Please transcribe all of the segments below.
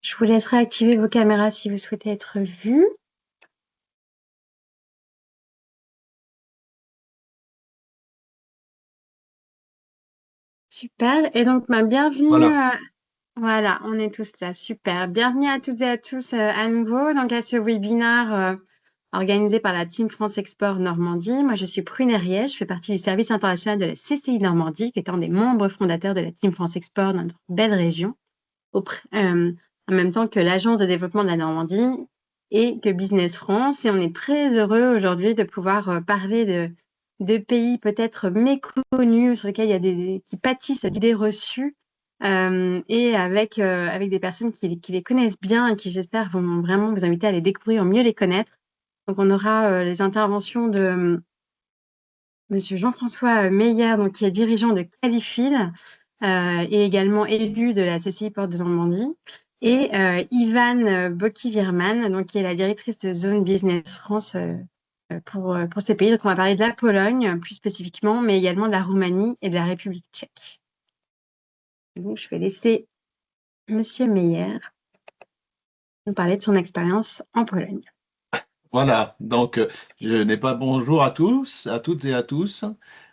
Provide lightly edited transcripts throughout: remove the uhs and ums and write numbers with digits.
Je vous laisserai activer vos caméras si vous souhaitez être vus. Super. Et donc, bienvenue. Voilà. Voilà, on est tous là. Super. Bienvenue à toutes et à tous à nouveau donc à ce webinaire organisé par la Team France Export Normandie. Moi, je suis Prune Herriet. Je fais partie du service international de la CCI Normandie, qui est un des membres fondateurs de la Team France Export dans notre belle région, en même temps que l'Agence de développement de la Normandie et que Business France. Et on est très heureux aujourd'hui de pouvoir parler de pays peut-être méconnus, sur lesquels il y a qui pâtissent d'idées reçues, et avec des personnes qui les connaissent bien et qui, j'espère, vont vraiment vous inviter à les découvrir, mieux les connaître. Donc, on aura les interventions de Monsieur Jean-François Meyer, donc, qui est dirigeant de Qualifil et également élu de la CCI Porte de Normandie, et Ivan Boki-Virman, donc, qui est la directrice de Zone Business France pour ces pays. Donc, on va parler de la Pologne plus spécifiquement, mais également de la Roumanie et de la République tchèque. Donc, je vais laisser Monsieur Meyer nous parler de son expérience en Pologne. Voilà, donc je n'ai pas bonjour à tous, à toutes et à tous.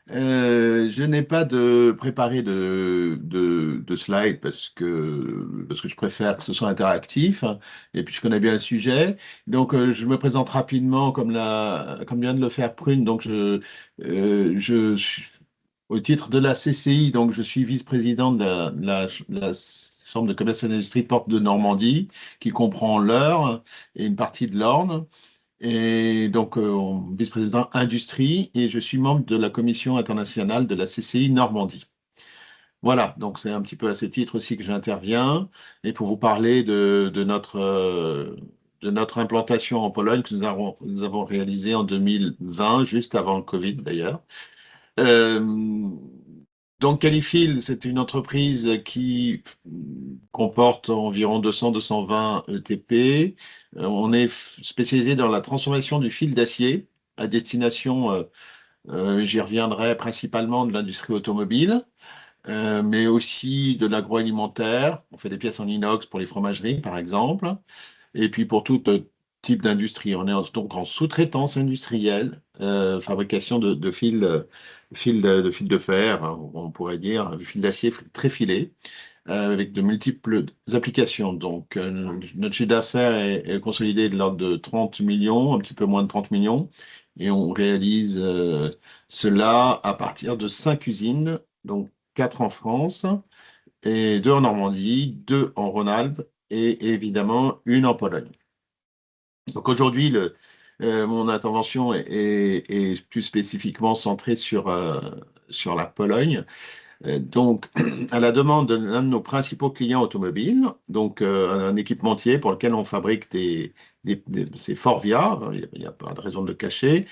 Je n'ai pas de préparé de slides parce que je préfère que ce soit interactif, hein, et puis je connais bien le sujet. Donc je me présente rapidement comme vient de le faire Prune. Donc je suis au titre de la CCI, donc je suis vice-président de la Chambre de commerce et d'industrie Porte de Normandie, qui comprend l'Eure et une partie de l'Orne. Et donc, vice-président industrie, et je suis membre de la commission internationale de la CCI Normandie. Voilà, donc c'est un petit peu à ce titre aussi que j'interviens, et pour vous parler de notre implantation en Pologne que nous avons réalisée en 2020, juste avant le Covid d'ailleurs. Euh, donc, Qualifil, c'est une entreprise qui comporte environ 200-220 ETP. On est spécialisé dans la transformation du fil d'acier à destination, j'y reviendrai, principalement de l'industrie automobile, mais aussi de l'agroalimentaire. On fait des pièces en inox pour les fromageries, par exemple, et puis pour tout type d'industrie. On est donc en sous-traitance industrielle, fabrication de fils, fils de fer, hein, on pourrait dire, fil d'acier très filé, avec de multiples applications. Donc, notre chiffre d'affaires est consolidé de l'ordre de 30 millions, un petit peu moins de 30 millions, et on réalise cela à partir de 5 usines, donc 4 en France, et 2 en Normandie, 2 en Rhône-Alpes, et évidemment une en Pologne. Donc aujourd'hui, mon intervention est plus spécifiquement centrée sur la Pologne. Donc, à la demande de l'un de nos principaux clients automobiles, donc un équipementier pour lequel on fabrique c'est Forvia, il n'y a pas de raison de le cacher,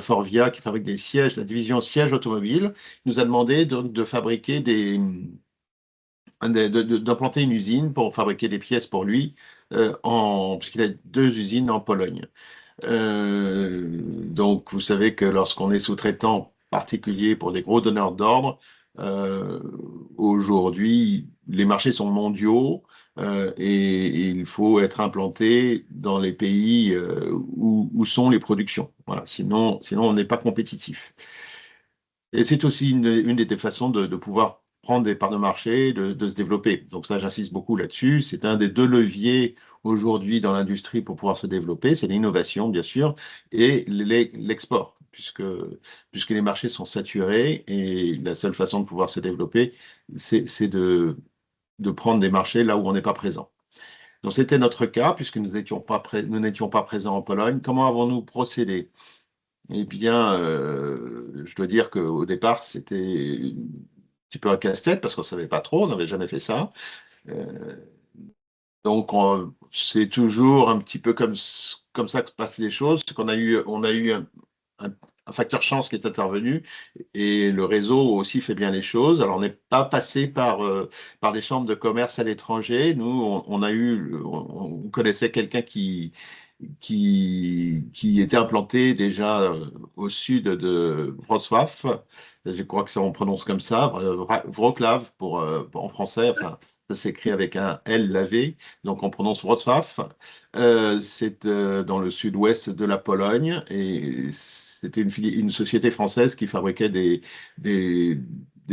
Forvia qui fabrique des sièges, la division sièges automobiles, nous a demandé de fabriquer d'implanter une usine pour fabriquer des pièces pour lui, puisqu'il a 2 usines en Pologne. Donc, vous savez que lorsqu'on est sous-traitant particulier pour des gros donneurs d'ordre, euh, aujourd'hui, les marchés sont mondiaux, et il faut être implanté dans les pays où sont les productions. Voilà, sinon on n'est pas compétitif. Et c'est aussi une des façons de pouvoir prendre des parts de marché, de se développer. Donc ça, j'insiste beaucoup là-dessus. C'est un des 2 leviers aujourd'hui dans l'industrie pour pouvoir se développer. C'est l'innovation, bien sûr, et l'export, puisque les marchés sont saturés et la seule façon de pouvoir se développer, c'est de prendre des marchés là où on n'est pas présent. Donc c'était notre cas, puisque nous n'étions pas présents en Pologne. Comment avons-nous procédé? Eh bien, je dois dire qu'au départ, c'était un petit peu un casse-tête parce qu'on ne savait pas trop, on n'avait jamais fait ça. Euh, donc, c'est toujours un petit peu comme ça que se passent les choses. C'est qu'on a eu un- un facteur chance qui est intervenu et le réseau aussi fait bien les choses. Alors, on n'est pas passé par les chambres de commerce à l'étranger. Nous, on connaissait quelqu'un qui était implanté déjà au sud de Wrocław. Je crois que ça on prononce comme ça, Wrocław en français, enfin Ça s'écrit avec un L lavé, donc on prononce Wrocław. C'est dans le sud-ouest de la Pologne et c'était une société française qui fabriquait des, des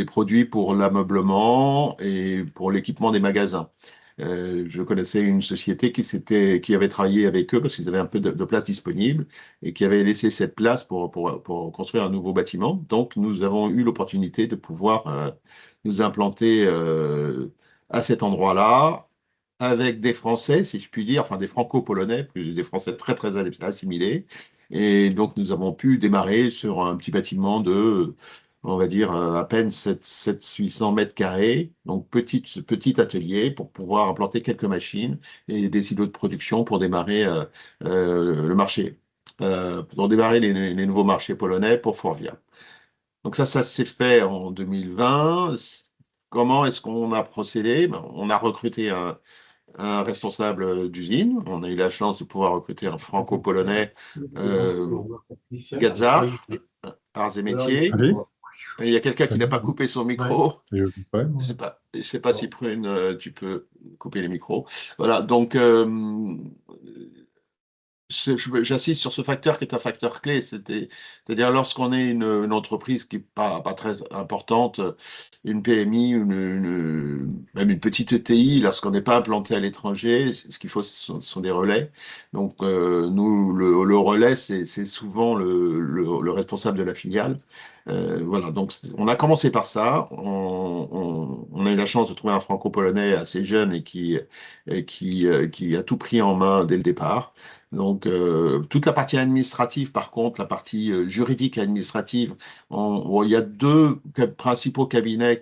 produits pour l'ameublement et pour l'équipement des magasins. Je connaissais une société qui avait travaillé avec eux parce qu'ils avaient un peu de place disponible et qui avait laissé cette place pour construire un nouveau bâtiment. Donc, nous avons eu l'opportunité de pouvoir nous implanter à cet endroit-là, avec des Français, si je puis dire, enfin des Franco-Polonais, des Français très très assimilés. Et donc nous avons pu démarrer sur un petit bâtiment de, on va dire, à peine 800 mètres carrés, donc petit atelier pour pouvoir implanter quelques machines et des îlots de production pour démarrer le marché, pour démarrer les nouveaux marchés polonais pour Forvia. Donc ça s'est fait en 2020. Comment est-ce qu'on a procédé? Ben, on a recruté un responsable d'usine. On a eu la chance de pouvoir recruter un franco-polonais, euh, Gadzar, Arts et Métiers. Allez, Et il y a quelqu'un qui n'a salut. pas coupé son micro. Ouais, Je sais pas si Prune, tu peux couper les micros. Voilà, donc j'insiste sur ce facteur qui est un facteur clé, c'est-à-dire lorsqu'on est une entreprise qui n'est pas très importante, une PMI, même une petite ETI, lorsqu'on n'est pas implanté à l'étranger, ce qu'il faut, ce sont des relais. Donc nous, le relais, c'est souvent le responsable de la filiale. Voilà, donc on a commencé par ça. On a eu la chance de trouver un franco-polonais assez jeune qui a tout pris en main dès le départ. Donc, toute la partie administrative, par contre, la partie juridique et administrative, il y a deux principaux cabinets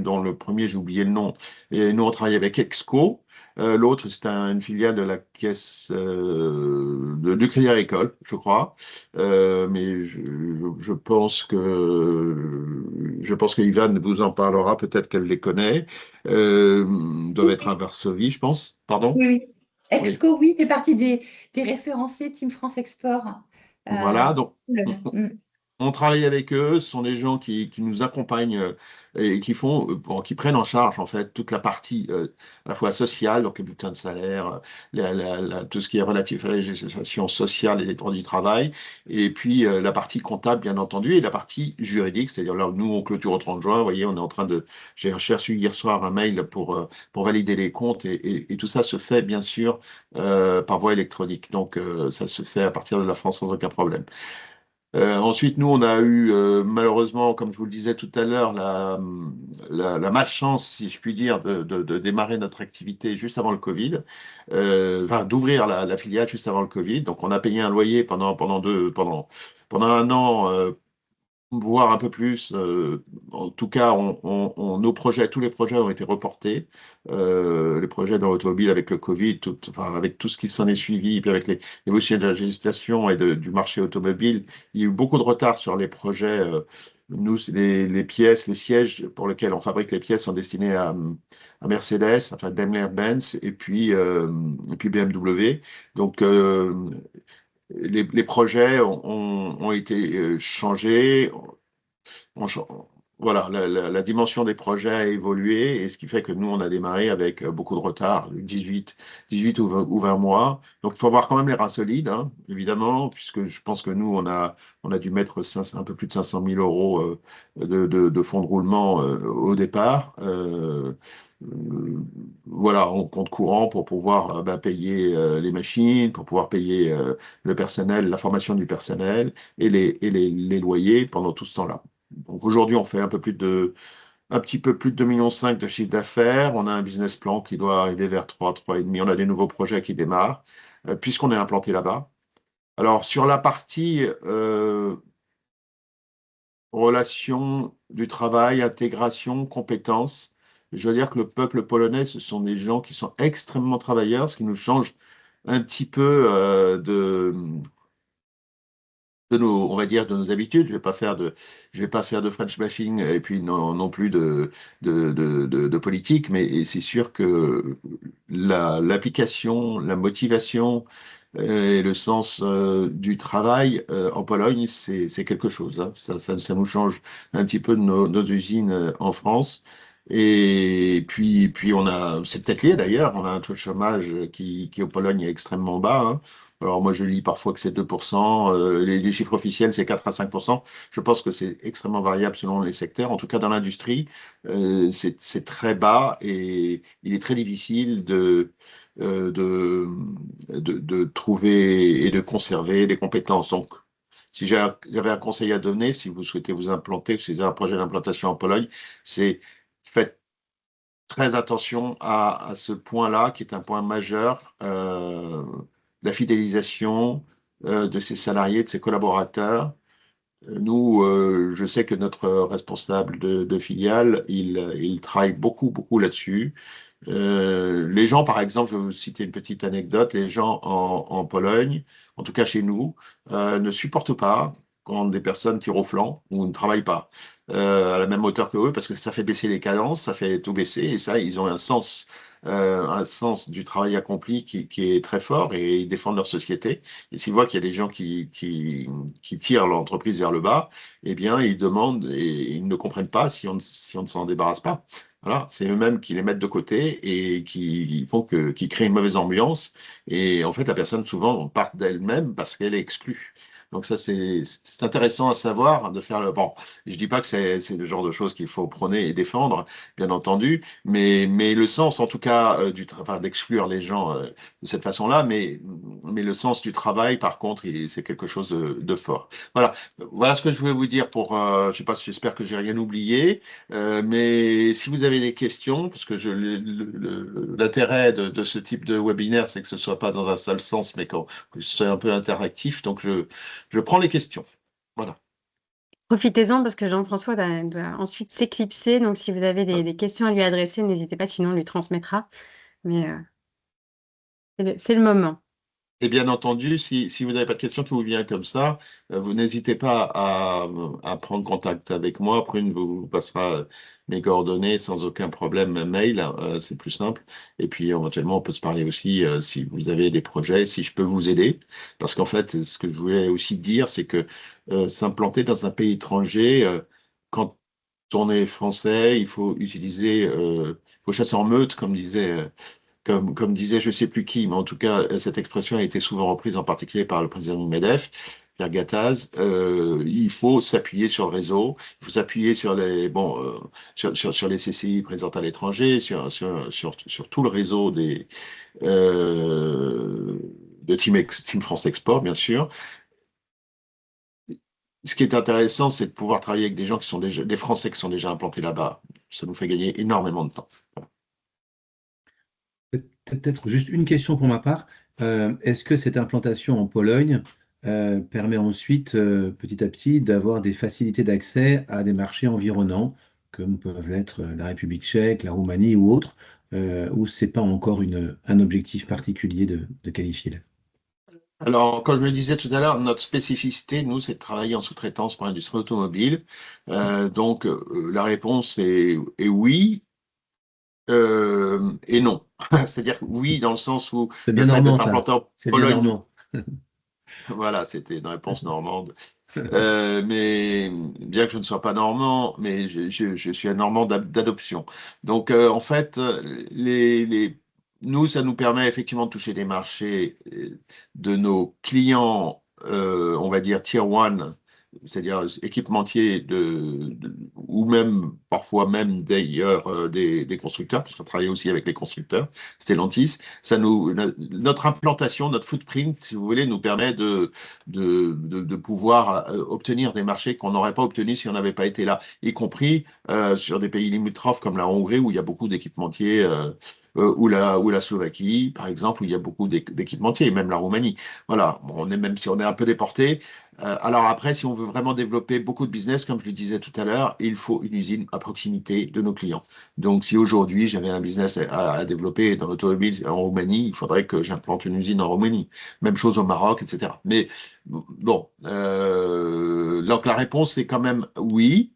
dont le premier, j'ai oublié le nom, et nous, on travaille avec Exco. L'autre, c'est une filiale de la caisse du Crédit Agricole, je crois. Mais je pense que Ivan vous en parlera, peut-être qu'elle les connaît. Doivent être à Varsovie, je pense. Pardon? Oui, oui. Oui. Exco, oui, fait partie des référencés Team France Export. Voilà, donc Mm. on travaille avec eux, ce sont des gens qui nous accompagnent et qui font, bon, qui prennent en charge en fait toute la partie à la fois sociale, donc les bulletins de salaire, tout ce qui est relatif à la législation sociale et les droits du travail, et puis la partie comptable bien entendu, et la partie juridique, c'est-à-dire là nous on clôture au 30 juin, vous voyez, on est en train j'ai reçu hier soir un mail pour valider les comptes, et tout ça se fait bien sûr par voie électronique, donc ça se fait à partir de la France sans aucun problème. Ensuite, nous, on a eu, malheureusement, comme je vous le disais tout à l'heure, la malchance, si je puis dire, de démarrer notre activité juste avant le Covid, enfin, d'ouvrir la filiale juste avant le Covid. Donc, on a payé un loyer pendant un an, voire un peu plus. En tout cas, tous les projets ont été reportés. Les projets dans l'automobile avec le Covid, enfin, avec tout ce qui s'en est suivi, puis avec les évolutions de la législation et du marché automobile, il y a eu beaucoup de retard sur les projets. Nous, c'est les pièces, les sièges pour lesquels on fabrique les pièces sont destinés à Mercedes, enfin Daimler-Benz et puis BMW. Donc, les projets ont été changés. On cha- voilà, la dimension des projets a évolué, et ce qui fait que nous, on a démarré avec beaucoup de retard, 18 ou 20 mois. Donc, il faut avoir quand même les reins solides, hein, évidemment, puisque je pense que nous, on a dû mettre un peu plus de 500 000 euros de fonds de roulement au départ. Voilà, en compte courant pour pouvoir payer les machines, pour pouvoir payer le personnel, la formation du personnel et les loyers pendant tout ce temps-là. Donc aujourd'hui, on fait un petit peu plus de 2,5 millions de chiffre d'affaires. On a un business plan qui doit arriver vers 3,5. On a des nouveaux projets qui démarrent, puisqu'on est implanté là-bas. Alors, sur la partie relation du travail, intégration, compétences, je veux dire que le peuple polonais, ce sont des gens qui sont extrêmement travailleurs, ce qui nous change un petit peu on va dire, de nos habitudes. Je vais pas faire de French bashing et puis non plus de politique, mais c'est sûr que l'application, la motivation et le sens du travail en Pologne, c'est quelque chose, hein. Ça nous change un petit peu de nos usines en France. Et puis c'est peut-être lié d'ailleurs, on a un taux de chômage qui en Pologne est extrêmement bas, hein. Alors moi je lis parfois que c'est 2%, les chiffres officiels c'est 4 à 5%. Je pense que c'est extrêmement variable selon les secteurs. En tout cas dans l'industrie, c'est très bas et il est très difficile euh, de, de trouver et de conserver des compétences. Donc si j'avais un conseil à donner, si vous souhaitez vous implanter, si vous avez un projet d'implantation en Pologne, c'est faites très attention à ce point-là, qui est un point majeur, la fidélisation de ses salariés, de ses collaborateurs. Nous, je sais que notre responsable de filiale, il travaille beaucoup, beaucoup là-dessus. Les gens, par exemple, je vais vous citer une petite anecdote, les gens en Pologne, en tout cas chez nous, ne supportent pas quand des personnes tirent au flanc ou ne travaillent pas à la même hauteur que eux, parce que ça fait baisser les cadences, ça fait tout baisser, et ça, ils ont un sens du travail accompli qui est très fort, et ils défendent leur société. Et s'ils voient qu'il y a des gens qui tirent l'entreprise vers le bas, eh bien, ils demandent et ils ne comprennent pas si on ne s'en débarrasse pas. Voilà, c'est eux-mêmes qui les mettent de côté et qui créent une mauvaise ambiance. Et en fait, la personne souvent part d'elle-même parce qu'elle est exclue. Donc ça, c'est intéressant à savoir de faire le. Bon, je dis pas que c'est le genre de choses qu'il faut prôner et défendre, bien entendu, mais le sens, en tout cas, enfin, d'exclure les gens de cette façon-là, mais le sens du travail, par contre, c'est quelque chose de fort. Voilà, voilà ce que je voulais vous dire pour. Je sais pas, j'espère que j'ai rien oublié. Mais si vous avez des questions, parce que l'intérêt de ce type de webinaire, c'est que ce soit pas dans un seul sens, mais que ce soit un peu interactif. Donc, je prends les questions. Voilà. Profitez-en parce que Jean-François doit ensuite s'éclipser. Donc, si vous avez des questions à lui adresser, n'hésitez pas, sinon on lui transmettra. Mais c'est le moment. Et bien entendu, si vous n'avez pas de questions qui vous viennent comme ça, vous n'hésitez pas à prendre contact avec moi. Prune vous passera mes coordonnées sans aucun problème, un mail, c'est plus simple. Et puis éventuellement, on peut se parler aussi si vous avez des projets, si je peux vous aider. Parce qu'en fait, ce que je voulais aussi dire, c'est que s'implanter dans un pays étranger, quand on est français, il faut utiliser, il faut chasser en meute, comme disait je sais plus qui, mais en tout cas, cette expression a été souvent reprise en particulier par le président du MEDEF, Pierre Gattaz. Il faut s'appuyer sur le réseau, il faut s'appuyer sur sur les CCI présentes à l'étranger, sur tout le réseau de Team France Export, bien sûr. Ce qui est intéressant, c'est de pouvoir travailler avec des gens qui sont des Français qui sont déjà implantés là-bas. Ça nous fait gagner énormément de temps. Peut-être juste une question pour ma part. Est-ce que cette implantation en Pologne permet ensuite, petit à petit, d'avoir des facilités d'accès à des marchés environnants, comme peuvent l'être la République tchèque, la Roumanie ou autres, ou c'est pas encore un objectif particulier de Qualifiel? Alors, comme je le disais tout à l'heure, notre spécificité, nous, c'est de travailler en sous-traitance pour l'industrie automobile. Donc, la réponse est oui et non. C'est-à-dire oui, dans le sens où C'est le bien fait normand, d'être ça. implanté en C'est bien Pologne, normand. voilà, c'était une réponse normande. Mais bien que je ne sois pas normand, mais je suis un normand d'adoption. Donc, en fait, nous, ça nous permet effectivement de toucher des marchés de nos clients, on va dire tier one, c'est-à-dire équipementiers ou même parfois même d'ailleurs des constructeurs, parce qu'on travaille aussi avec les constructeurs, Stellantis. Notre implantation, notre footprint, si vous voulez, nous permet de pouvoir obtenir des marchés qu'on n'aurait pas obtenus si on n'avait pas été là, y compris sur des pays limitrophes comme la Hongrie où il y a beaucoup d'équipementiers, ou la Slovaquie, par exemple, où il y a beaucoup d'équipementiers, et même la Roumanie. Voilà, même si on est un peu déporté. Alors après, si on veut vraiment développer beaucoup de business, comme je le disais tout à l'heure, il faut une usine à proximité de nos clients. Donc si aujourd'hui j'avais un business à développer dans l'automobile en Roumanie, il faudrait que j'implante une usine en Roumanie. Même chose au Maroc, etc. Mais bon, donc la réponse est quand même oui,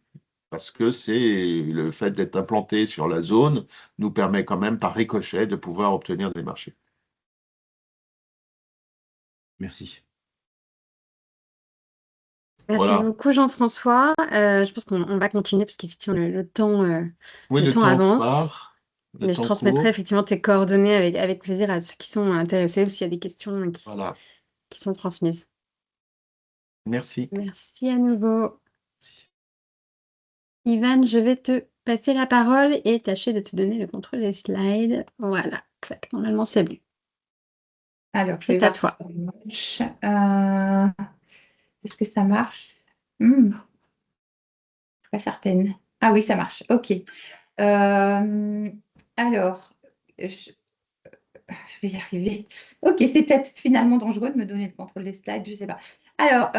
parce que c'est le fait d'être implanté sur la zone nous permet quand même par ricochet de pouvoir obtenir des marchés. Merci. Merci Voilà. beaucoup, Jean-François. Je pense qu'on va continuer parce qu'effectivement, Oui, le le temps temps avance. part, le Mais je temps transmettrai court. effectivement tes coordonnées avec plaisir à ceux qui sont intéressés ou s'il y a des questions Voilà. qui sont transmises. Merci. Merci à nouveau. Ivan, je vais te passer la parole et tâcher de te donner le contrôle des slides. Voilà, clac, normalement c'est bon. Alors, je vais C'est à voir si toi. ça marche. Est-ce que ça marche? Hmm, pas certaine. Ah oui, ça marche. OK. Alors, je, je vais y arriver. OK, c'est peut-être finalement dangereux de me donner le contrôle des slides, je ne sais pas. Alors,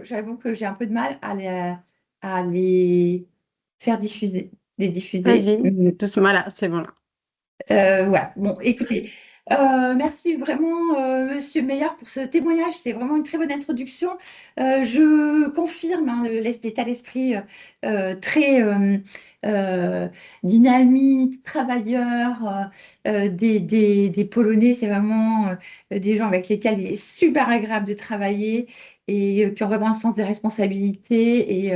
j'avoue que j'ai un peu de mal à les faire diffuser, les diffuser. Vas-y, doucement, là, c'est bon là. Ouais, bon, écoutez, merci vraiment, Monsieur Meillard, pour ce témoignage. C'est vraiment une très bonne introduction. Je confirme hein, l'état d'esprit très euh, dynamique, travailleur des Polonais. C'est vraiment des gens avec lesquels il est super agréable de travailler et qui ont vraiment un sens des responsabilités.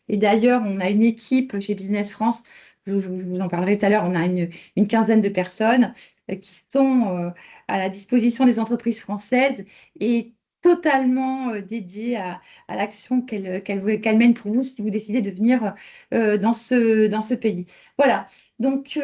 Et d'ailleurs, on a une équipe chez Business France. Je vous en parlerai tout à l'heure. On a une quinzaine de personnes qui sont à la disposition des entreprises françaises et totalement dédiées à l'action qu'elles mènent pour vous si vous décidez de venir dans ce pays. Voilà. Donc,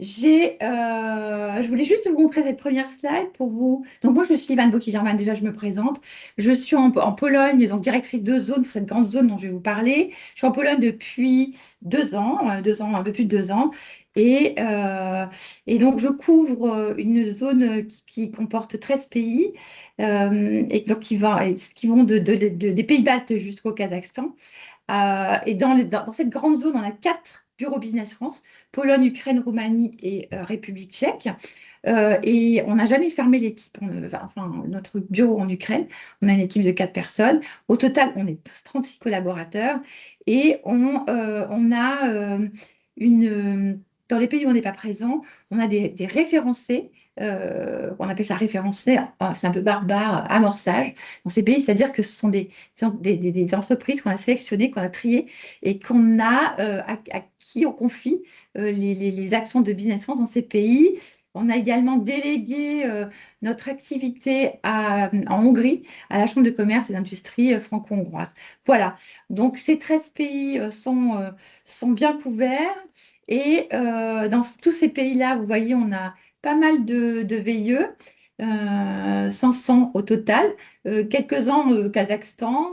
je voulais juste vous montrer cette première slide pour vous. Donc, moi, je suis Ivan Boki-German, déjà, je me présente. Je suis en Pologne, donc directrice de zone pour cette grande zone dont je vais vous parler. Je suis en Pologne depuis 2 ans, un peu plus de 2 ans. Et, euh, et donc, je couvre une zone qui comporte 13 pays, et donc qui vont des pays baltes jusqu'au Kazakhstan. Et dans cette grande zone, on a 4 bureaux Business France, Pologne, Ukraine, Roumanie et République tchèque. Et on n'a jamais fermé l'équipe, enfin, notre bureau en Ukraine. On a une équipe de 4 personnes. Au total, on est 36 collaborateurs et on a dans les pays où on n'est pas présent, on a des référencés. On appelle ça référencé, c'est un peu barbare, amorçage dans ces pays, c'est-à-dire que ce sont des entreprises qu'on a sélectionnées, qu'on a triées et à qui on confie les actions de Business France dans ces pays. On a également délégué notre activité en Hongrie à la Chambre de commerce et d'industrie franco-hongroise. Voilà, donc ces 13 pays sont bien couverts et dans tous ces pays-là, vous voyez, on a pas mal de VIE, 500 au total, quelques-uns au Kazakhstan,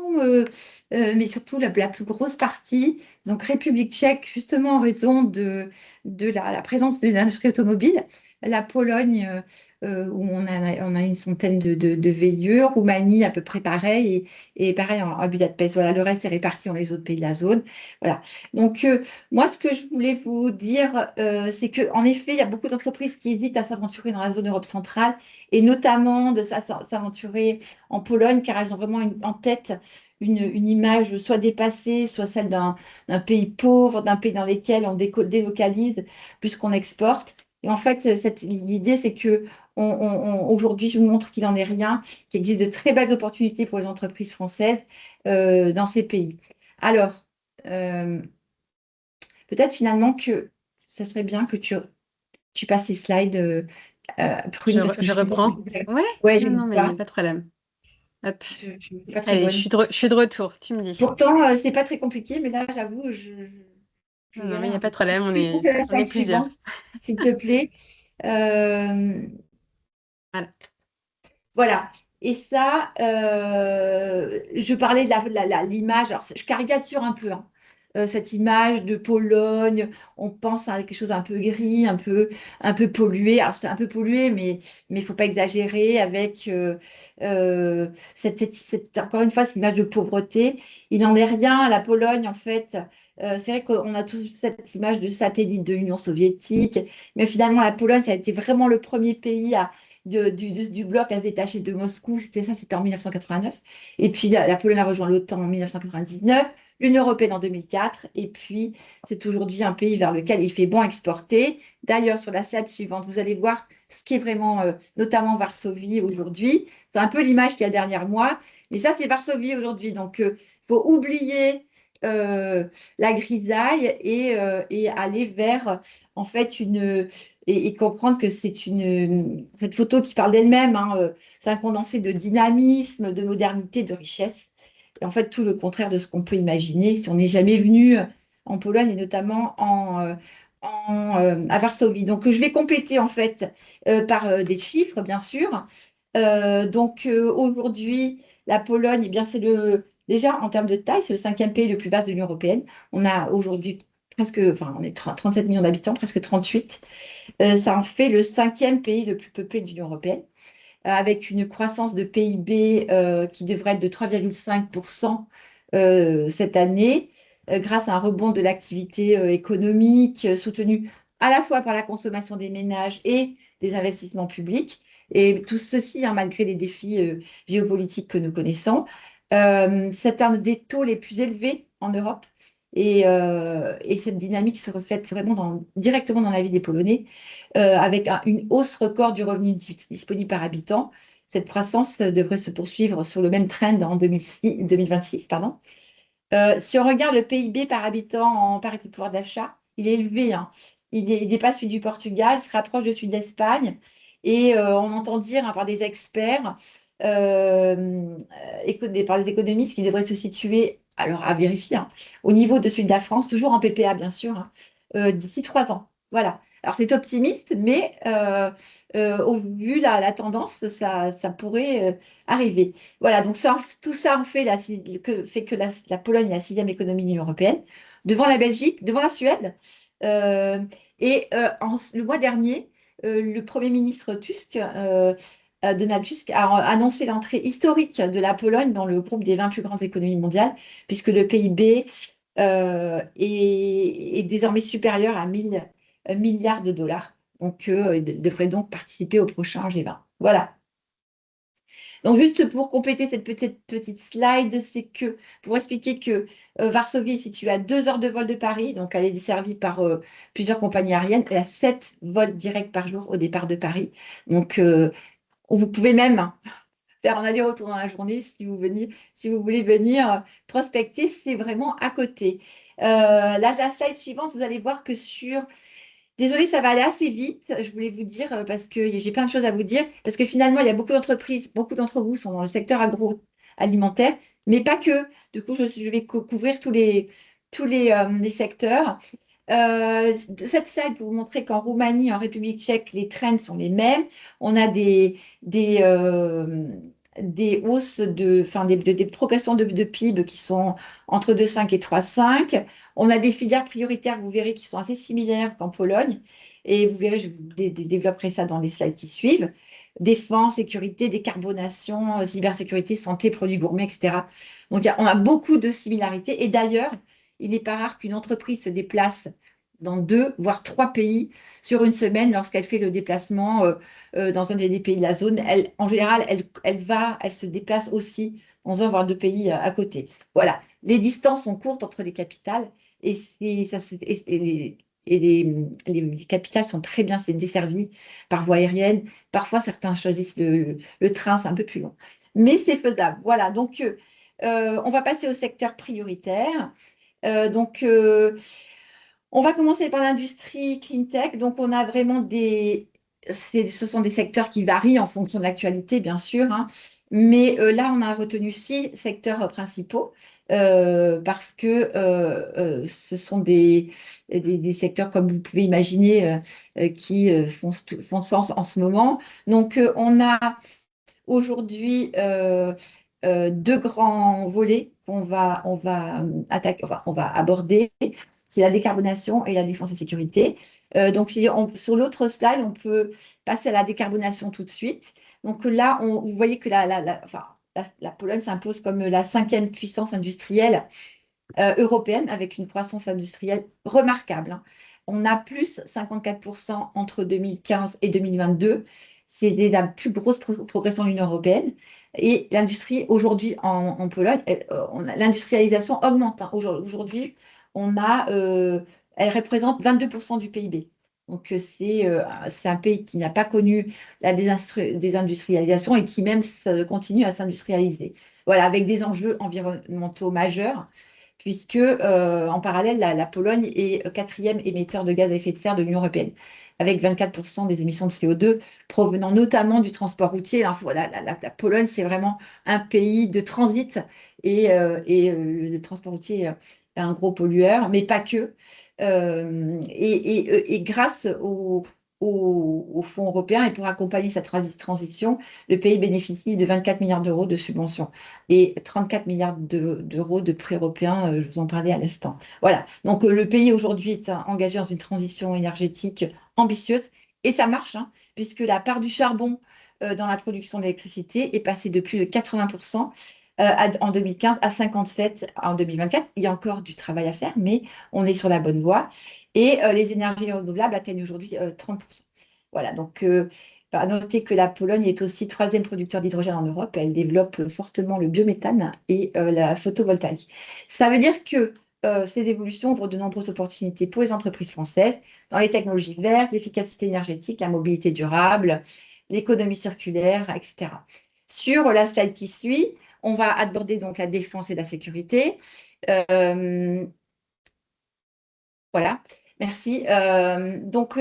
mais surtout la plus grosse partie, donc République tchèque, justement en raison de la présence de l'industrie automobile, la Pologne, où on a une centaine de VIE, Roumanie à peu près pareil, et pareil à Budapest. Voilà, le reste est réparti dans les autres pays de la zone. Voilà. Donc, moi, ce que je voulais vous dire, c'est qu'en effet, il y a beaucoup d'entreprises qui hésitent à s'aventurer dans la zone Europe centrale et notamment de s'aventurer en Pologne, car elles ont vraiment en tête une image soit dépassée, soit celle d'un pays pauvre, d'un pays dans lequel on délocalise puisqu'on exporte. Et en fait, l'idée, c'est que aujourd'hui, je vous montre qu'il n'en est rien, qu'il existe de très belles opportunités pour les entreprises françaises dans ces pays. Alors, euh, peut-être finalement que ça serait bien que tu passes ces slides, Prune, parce que Je je suis... reprends. Ouais, Ouais, non, non, j'aime mais il n'y a pas. pas de problème. Hop. Je ne suis pas très Allez, bonne. je suis de retour, tu me dis. Pourtant, c'est pas très compliqué, mais là, j'avoue, je Non, non, mais il galère n'y un a pas peu. de problème, Je peux passer à la on est slide plusieurs. suivante, s'il te plaît. Euh, Voilà. voilà. Et ça, je parlais de l'image. Alors, je caricature un peu, hein. Cette image de Pologne, on pense à quelque chose un peu gris, un peu pollué. Alors, c'est un peu pollué, mais il ne faut pas exagérer avec encore une fois, cette image de pauvreté. Il n'en est rien. La Pologne, en fait, c'est vrai qu'on a tous cette image de satellite de l'Union soviétique, mais finalement, la Pologne, ça a été vraiment le premier pays du bloc à se détacher de Moscou. C'était en 1989. Et puis la Pologne a rejoint l'OTAN en 1999, l'Union européenne en 2004. Et puis c'est aujourd'hui un pays vers lequel il fait bon exporter. D'ailleurs, sur la slide suivante, vous allez voir ce qui est vraiment, notamment Varsovie aujourd'hui. C'est un peu l'image qu'il y a derrière moi. Mais ça, c'est Varsovie aujourd'hui. Donc, il faut oublier euh, la grisaille et aller vers, en fait, et comprendre que cette photo qui parle d'elle-même, hein, c'est un condensé de dynamisme, de modernité, de richesse. Et en fait, tout le contraire de ce qu'on peut imaginer si on n'est jamais venu en Pologne et notamment à Varsovie. Donc, je vais compléter en fait par des chiffres, bien sûr. Aujourd'hui, la Pologne, eh bien, déjà en termes de taille, c'est le cinquième pays le plus vaste de l'Union européenne. On a aujourd'hui on est 37 millions d'habitants, presque 38. Ça en fait le cinquième pays le plus peuplé de l'Union européenne, avec une croissance de PIB qui devrait être de 3,5% cette année, grâce à un rebond de l'activité économique soutenu à la fois par la consommation des ménages et des investissements publics. Et tout ceci, hein, malgré les défis géopolitiques que nous connaissons. C'est un des taux les plus élevés en Europe. Et cette dynamique se reflète vraiment directement dans la vie des Polonais, avec une hausse record du revenu disponible par habitant. Cette croissance devrait se poursuivre sur le même trend en 2026, pardon. Si on regarde le PIB par habitant en parité de pouvoir d'achat, il est élevé, hein. Il dépasse celui du Portugal, se rapproche de celui de l'Espagne. Et on entend dire, hein, par des experts, par des économistes, qu'il devrait se situer, alors à vérifier, hein, au niveau de celui de la France, toujours en PPA bien sûr, hein, d'ici 3 ans. Voilà. Alors c'est optimiste, mais au vu la tendance, ça pourrait arriver. Voilà, donc tout ça en fait, fait que la Pologne est la sixième économie de l'Union européenne, devant la Belgique, devant la Suède. Euh, le mois dernier, le Premier ministre Donald Tusk, a annoncé l'entrée historique de la Pologne dans le groupe des 20 plus grandes économies mondiales, puisque le PIB est désormais supérieur à 1000 milliards de dollars. Donc, il devrait donc participer au prochain G20. Voilà. Donc, juste pour compléter cette petite slide, c'est que pour expliquer que Varsovie est située à 2 heures de vol de Paris, donc elle est desservie par plusieurs compagnies aériennes. Elle a 7 vols directs par jour au départ de Paris. Donc, vous pouvez même faire un aller-retour dans la journée si vous voulez venir prospecter, c'est vraiment à côté. La slide suivante, vous allez voir que Désolée, ça va aller assez vite. Je voulais vous dire, parce que j'ai plein de choses à vous dire, parce que finalement, il y a beaucoup d'entreprises, beaucoup d'entre vous sont dans le secteur agroalimentaire, mais pas que. Du coup, je vais couvrir tous les secteurs. Cette slide pour vous montrer qu'en Roumanie, en République tchèque, les trends sont les mêmes. On a des hausses des progressions de PIB qui sont entre 2,5 et 3,5. On a des filières prioritaires, vous verrez, qui sont assez similaires qu'en Pologne. Et vous verrez, je vous développerai ça dans les slides qui suivent. Défense, sécurité, décarbonation, cybersécurité, santé, produits gourmets, etc. Donc, on a beaucoup de similarités. Et d'ailleurs, il n'est pas rare qu'une entreprise se déplace dans 2, voire 3 pays sur une semaine lorsqu'elle fait le déplacement dans un des pays de la zone. En général, elle se déplace aussi dans un, voire 2 pays à côté. Voilà. Les distances sont courtes entre les capitales et les capitales sont très bien desservies par voie aérienne. Parfois, certains choisissent le train, c'est un peu plus long. Mais c'est faisable. Voilà. Donc, on va passer au secteur prioritaire. On va commencer par l'industrie clean tech. Donc, on a vraiment ce sont des secteurs qui varient en fonction de l'actualité, bien sûr, hein. Mais là, on a retenu 6 secteurs principaux parce que ce sont des secteurs, comme vous pouvez imaginer, qui font sens en ce moment. Donc, on a aujourd'hui 2 grands volets on va aborder. C'est la décarbonation et la défense et sécurité. Donc, sur l'autre slide, on peut passer à la décarbonation tout de suite. Donc là, vous voyez que la Pologne s'impose comme la 5e puissance industrielle européenne avec une croissance industrielle remarquable, hein. On a plus 54% entre 2015 et 2022. C'est la plus grosse progression de l'Union européenne. Et l'industrie, aujourd'hui, en Pologne, l'industrialisation augmente, hein. Aujourd'hui, elle représente 22% du PIB. Donc, c'est un pays qui n'a pas connu la désindustrialisation et qui même continue à s'industrialiser. Voilà, avec des enjeux environnementaux majeurs, puisque en parallèle, la Pologne est quatrième émetteur de gaz à effet de serre de l'Union européenne, avec 24% des émissions de CO2 provenant notamment du transport routier. Alors, la Pologne, c'est vraiment un pays de transit le transport routier est un gros pollueur, mais pas que. Et grâce au fonds européen et pour accompagner cette transition, le pays bénéficie de 24 milliards d'euros de subventions et 34 milliards d'euros de prêts européens, je vous en parlais à l'instant. Voilà, donc le pays aujourd'hui est engagé dans une transition énergétique ambitieuse et ça marche, hein, puisque la part du charbon dans la production d'électricité est passée de plus de 80% en 2015 à 57 en 2024. Il y a encore du travail à faire, mais on est sur la bonne voie. Et les énergies renouvelables atteignent aujourd'hui 30%. Voilà, donc à noter que la Pologne est aussi troisième producteur d'hydrogène en Europe. Elle développe fortement le biométhane et la photovoltaïque. Ça veut dire que ces évolutions ouvrent de nombreuses opportunités pour les entreprises françaises dans les technologies vertes, l'efficacité énergétique, la mobilité durable, l'économie circulaire, etc. Sur la slide qui suit, on va aborder donc la défense et la sécurité. Voilà, merci. Donc,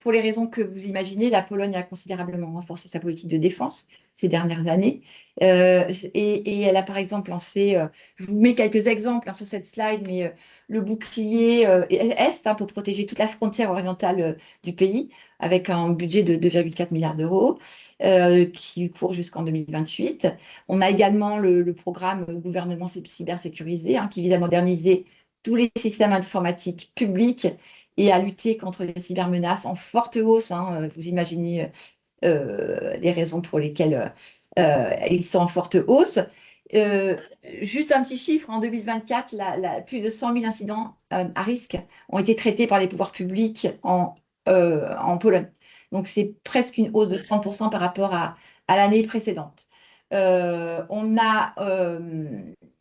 pour les raisons que vous imaginez, la Pologne a considérablement renforcé sa politique de défense ces dernières années. Et elle a par exemple lancé, je vous mets quelques exemples hein, sur cette slide, mais le bouclier Est pour protéger toute la frontière orientale du pays, avec un budget de 2,4 milliards d'euros qui court jusqu'en 2028. On a également le programme gouvernement cybersécurisé qui vise à moderniser tous les systèmes informatiques publics et à lutter contre les cybermenaces en forte hausse. Vous imaginez les raisons pour lesquelles ils sont en forte hausse. Euh, Juste un petit chiffre, en 2024, plus de 100 000 incidents à risque ont été traités par les pouvoirs publics en Pologne. Donc, c'est presque une hausse de 30% par rapport à l'année précédente. On a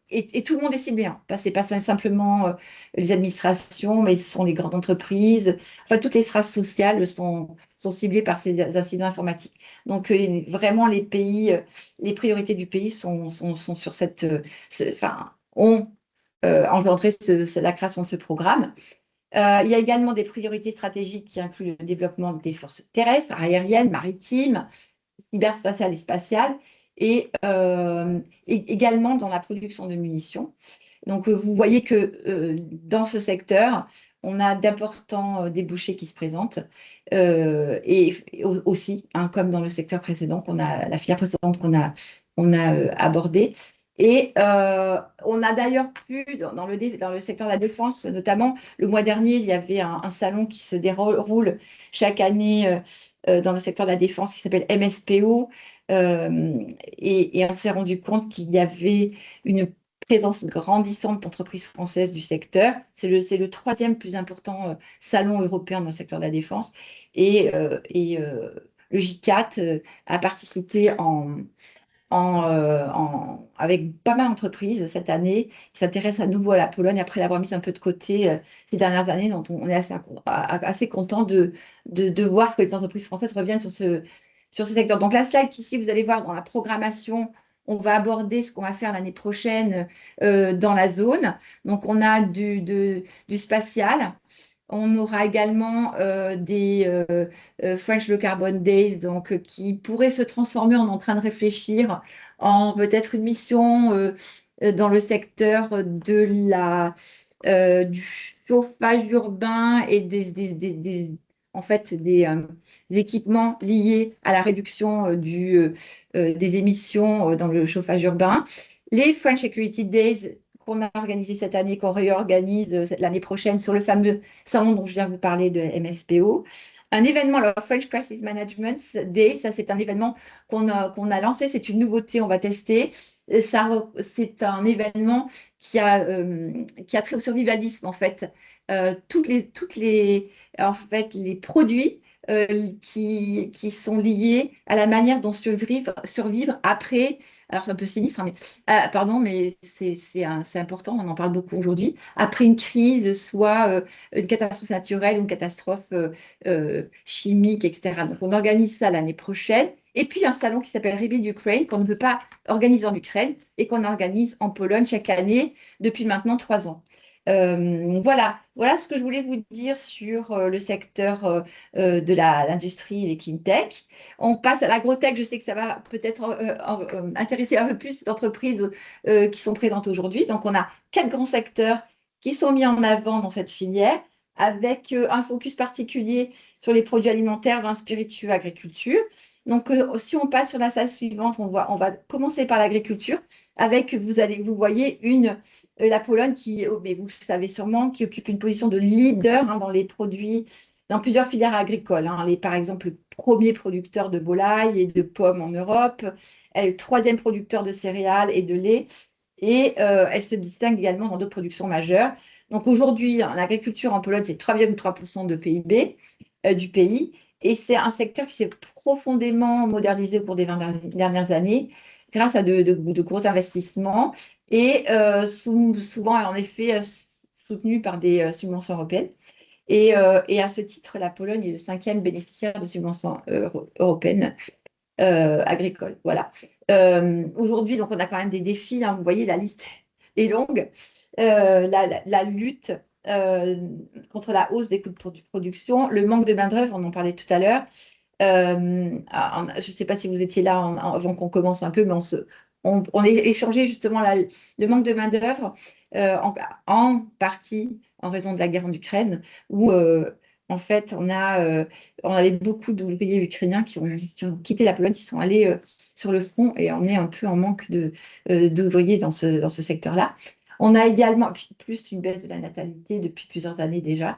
et tout le monde est ciblé. C'est pas simplement les administrations, mais ce sont les grandes entreprises. Enfin, toutes les strates sociales sont ciblées par ces incidents informatiques. Donc, vraiment, les priorités du pays sont sur ont engendré la création de ce programme. Il y a également des priorités stratégiques qui incluent le développement des forces terrestres, aériennes, maritimes, cyberspatiales et spatiales, et également dans la production de munitions. Donc, vous voyez que dans ce secteur, on a d'importants débouchés qui se présentent. Et aussi, comme dans le secteur précédent, la filière précédente on a abordée. Et on a d'ailleurs pu, dans le secteur de la défense, notamment, le mois dernier, il y avait un salon qui se déroule chaque année dans le secteur de la défense qui s'appelle MSPO. Et on s'est rendu compte qu'il y avait une présence grandissante d'entreprises françaises du secteur. C'est le troisième plus important salon européen dans le secteur de la défense. Le J4 a participé avec pas mal d'entreprises cette année qui s'intéressent à nouveau à la Pologne après l'avoir mise un peu de côté ces dernières années. Donc on est assez content de voir que les entreprises françaises reviennent sur ce secteur. Donc la slide qui suit, vous allez voir dans la programmation, on va aborder ce qu'on va faire l'année prochaine dans la zone. Donc on a du spatial. On aura également des French Low Carbon Days qui pourraient se transformer. On est en train de réfléchir en peut-être une mission dans le secteur du chauffage urbain et en fait, des équipements liés à la réduction des émissions dans le chauffage urbain. Les French Security Days qu'on a organisé cette année, qu'on réorganise l'année prochaine sur le fameux salon dont je viens de vous parler de MSPO. Un événement, le French Crisis Management Day, ça c'est un événement qu'on a lancé, c'est une nouveauté, on va tester. C'est un événement qui a trait au survivalisme en fait. En fait, les produits euh, qui sont liées à la manière dont survivre après, alors c'est un peu sinistre, hein, mais, pardon, mais c'est important, on en parle beaucoup aujourd'hui, après une crise, soit une catastrophe naturelle ou une catastrophe chimique, etc. Donc on organise ça l'année prochaine. Et puis un salon qui s'appelle Rebuild Ukraine, qu'on ne peut pas organiser en Ukraine et qu'on organise en Pologne chaque année depuis maintenant 3 ans. Voilà ce que je voulais vous dire sur le secteur de l'industrie et les clean tech. On passe à l'agrotech. Je sais que ça va peut-être intéresser un peu plus d'entreprises qui sont présentes aujourd'hui. Donc, on a 4 grands secteurs qui sont mis en avant dans cette filière, avec un focus particulier sur les produits alimentaires, vins spiritueux, agriculture. Donc, si on passe sur la salle suivante, on va commencer par l'agriculture, avec, vous voyez, la Pologne qui, mais vous le savez sûrement, qui occupe une position de leader dans les produits, dans plusieurs filières agricoles. Elle est par exemple le premier producteur de volailles et de pommes en Europe. Elle est le troisième producteur de céréales et de lait. Et elle se distingue également dans d'autres productions majeures. Donc aujourd'hui, l'agriculture en Pologne, c'est 3,3% de PIB du pays. Et c'est un secteur qui s'est profondément modernisé au cours des 20 dernières années grâce à de gros investissements et souvent, en effet, soutenu par des subventions européennes. Et à ce titre, la Pologne est le 5e bénéficiaire de subventions européennes agricoles. Voilà. Aujourd'hui, donc, on a quand même des défis, hein, vous voyez, la liste est longue. La lutte contre la hausse des coûts de production, le manque de main-d'œuvre, on en parlait tout à l'heure. Je ne sais pas si vous étiez là avant qu'on commence un peu, mais on a échangé justement le manque de main-d'œuvre en partie en raison de la guerre en Ukraine, où en fait on avait beaucoup d'ouvriers ukrainiens qui ont quitté la Pologne, qui sont allés sur le front, et on est un peu en manque d'ouvriers dans ce secteur-là. On a également plus une baisse de la natalité depuis plusieurs années déjà.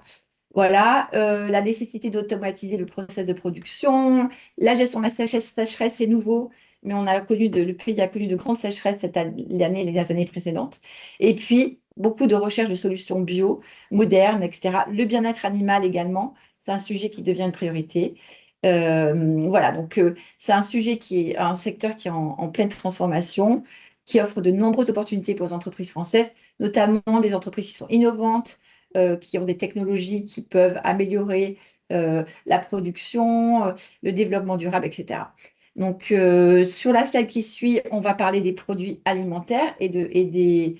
Voilà, la nécessité d'automatiser le process de production, la gestion de la sécheresse, c'est nouveau, mais le pays a connu de grandes sécheresses l'année et les années précédentes. Et puis, beaucoup de recherche de solutions bio, modernes, etc. Le bien-être animal également, c'est un sujet qui devient une priorité. Voilà, donc c'est un secteur qui est en pleine transformation, qui offre de nombreuses opportunités pour les entreprises françaises, notamment des entreprises qui sont innovantes, qui ont des technologies qui peuvent améliorer la production, le développement durable, etc. Donc, sur la slide qui suit, on va parler des produits alimentaires et des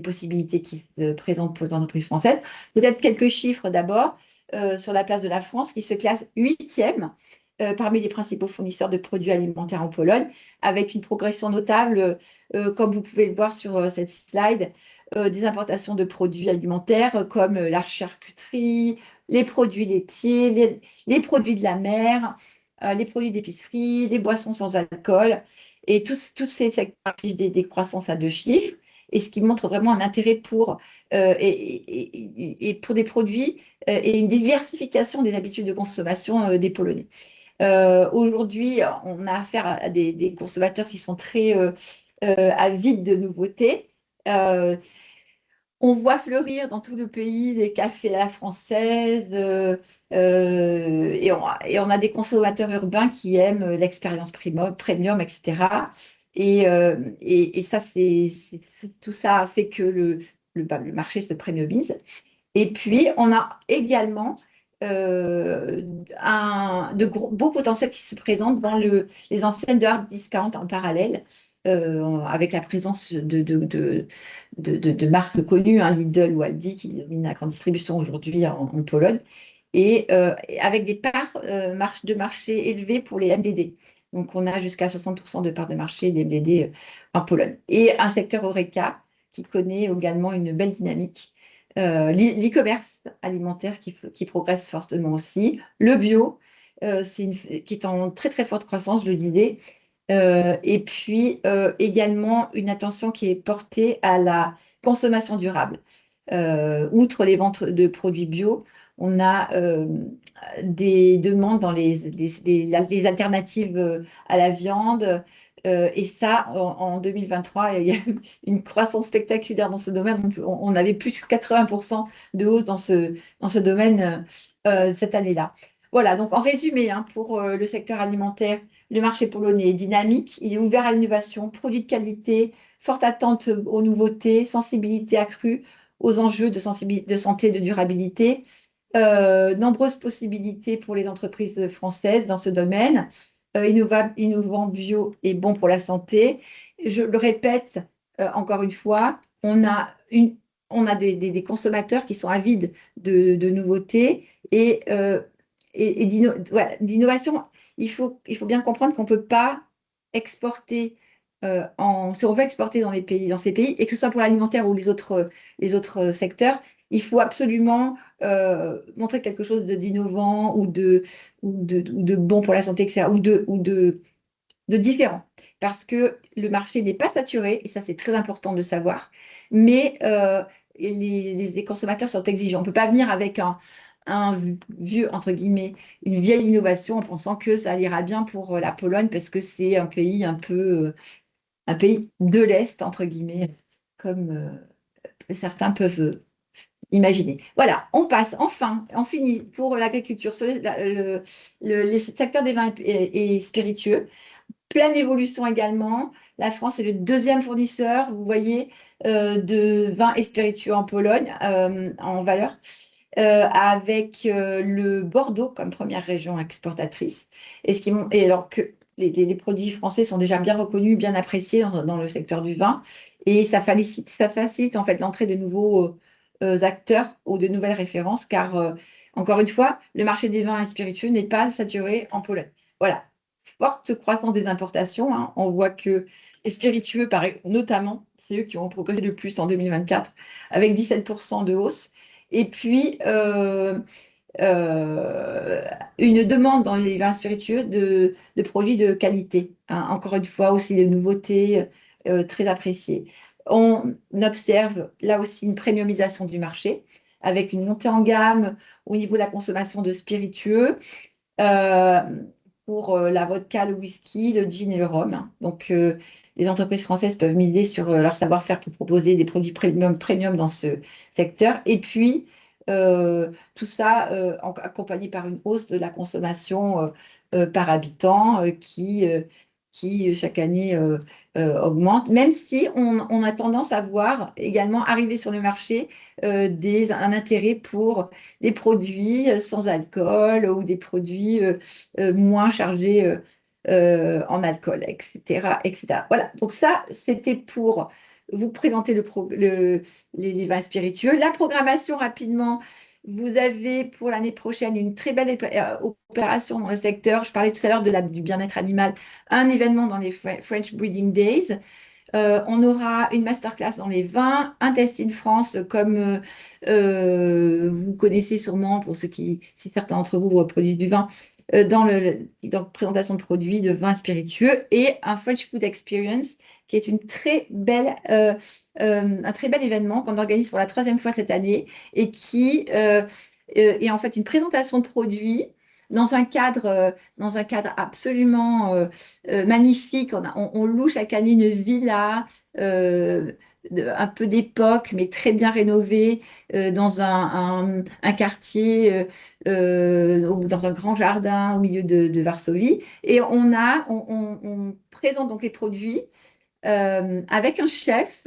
possibilités qui se présentent pour les entreprises françaises. Peut-être quelques chiffres d'abord sur la place de la France, qui se classe 8e parmi les principaux fournisseurs de produits alimentaires en Pologne, avec une progression notable, comme vous pouvez le voir sur cette slide, des importations de produits alimentaires comme la charcuterie, les produits laitiers, les produits de la mer, les produits d'épicerie, les boissons sans alcool. Et tous ces secteurs affichent des croissances à 2 chiffres, et ce qui montre vraiment un intérêt et pour des produits et une diversification des habitudes de consommation des Polonais. Aujourd'hui, on a affaire à des consommateurs qui sont très avides de nouveautés. On voit fleurir dans tout le pays des cafés à la française et on a des consommateurs urbains qui aiment l'expérience premium, etc. Et ça, tout ça a fait que le marché se premiumise. Et puis, on a également de beaux potentiels qui se présentent dans les enseignes de hard discount en parallèle, avec la présence de marques connues, hein, Lidl ou Aldi, qui dominent la grande distribution aujourd'hui en Pologne, et avec des parts de marché élevées pour les MDD. Donc, on a jusqu'à 60% de parts de marché des MDD en Pologne. Et un secteur HoReCa qui connaît également une belle dynamique. L'e-commerce alimentaire qui progresse fortement aussi. Le bio, qui est en très très forte croissance, je le disais. Et puis également une attention qui est portée à la consommation durable. Outre les ventes de produits bio, on a des demandes dans les alternatives à la viande. Et ça, en 2023, il y a eu une croissance spectaculaire dans ce domaine. On avait plus de 80% de hausse dans ce domaine cette année-là. Voilà, donc en résumé, hein, pour le secteur alimentaire, le marché polonais est dynamique, il est ouvert à l'innovation, produits de qualité, forte attente aux nouveautés, sensibilité accrue aux enjeux de santé et de durabilité, nombreuses possibilités pour les entreprises françaises dans ce domaine, innovant bio et bon pour la santé. Je le répète encore une fois, on a des consommateurs qui sont avides de nouveautés et voilà, d'innovation. Il faut bien comprendre qu'on ne peut pas exporter si on veut exporter dans ces pays, et que ce soit pour l'alimentaire ou les autres secteurs, il faut absolument montrer quelque chose d'innovant ou de bon pour la santé, etc., ou de différent. Parce que le marché n'est pas saturé, et ça c'est très important de savoir, mais les consommateurs sont exigeants. On ne peut pas venir avec un vieux, entre guillemets, une vieille innovation en pensant que ça ira bien pour la Pologne, parce que c'est un pays un pays de l'Est, entre guillemets, comme certains peuvent imaginer. Voilà, on passe enfin, on finit pour l'agriculture sur le secteur des vins et spiritueux. Pleine évolution également. La France est le deuxième fournisseur, vous voyez, de vins et spiritueux en Pologne en valeur, avec le Bordeaux comme première région exportatrice. Et alors que les produits français sont déjà bien reconnus, bien appréciés dans le secteur du vin, et ça facilite en fait l'entrée de nouveaux acteurs ou de nouvelles références, car encore une fois, le marché des vins et spiritueux n'est pas saturé en Pologne. Voilà, forte croissance des importations, hein. On voit que les spiritueux, notamment, c'est eux qui ont progressé le plus en 2024, avec 17% de hausse. Et puis, euh, une demande dans les vins spiritueux de produits de qualité, hein. Encore une fois, aussi des nouveautés très appréciées. On observe là aussi une premiumisation du marché, avec une montée en gamme au niveau de la consommation de spiritueux. Euh, pour la vodka, le whisky, le gin et le rhum, hein. Donc, les entreprises françaises peuvent miser sur leur savoir-faire pour proposer des produits premium dans ce secteur. Et puis, tout ça accompagné par une hausse de la consommation par habitant qui chaque année augmente, même si on a tendance à voir également arriver sur le marché un intérêt pour des produits sans alcool ou des produits moins chargés en alcool, etc., etc. Voilà, donc ça, c'était pour vous présenter les vins spiritueux. La programmation, rapidement, vous avez pour l'année prochaine une très belle opération dans le secteur. Je parlais tout à l'heure du bien-être animal, un événement dans les French Breeding Days. On aura une masterclass dans les vins, un test in France, comme vous connaissez sûrement, si certains d'entre vous produisent du vin, dans la présentation de produits de vins spiritueux, et un French Food Experience, qui est un très bel événement qu'on organise pour la troisième fois cette année, et qui est en fait une présentation de produits dans un cadre absolument magnifique. On loue chaque année une villa euh, un peu d'époque, mais très bien rénovée, dans un quartier, dans un grand jardin au milieu de Varsovie. Et on présente donc les produits avec un chef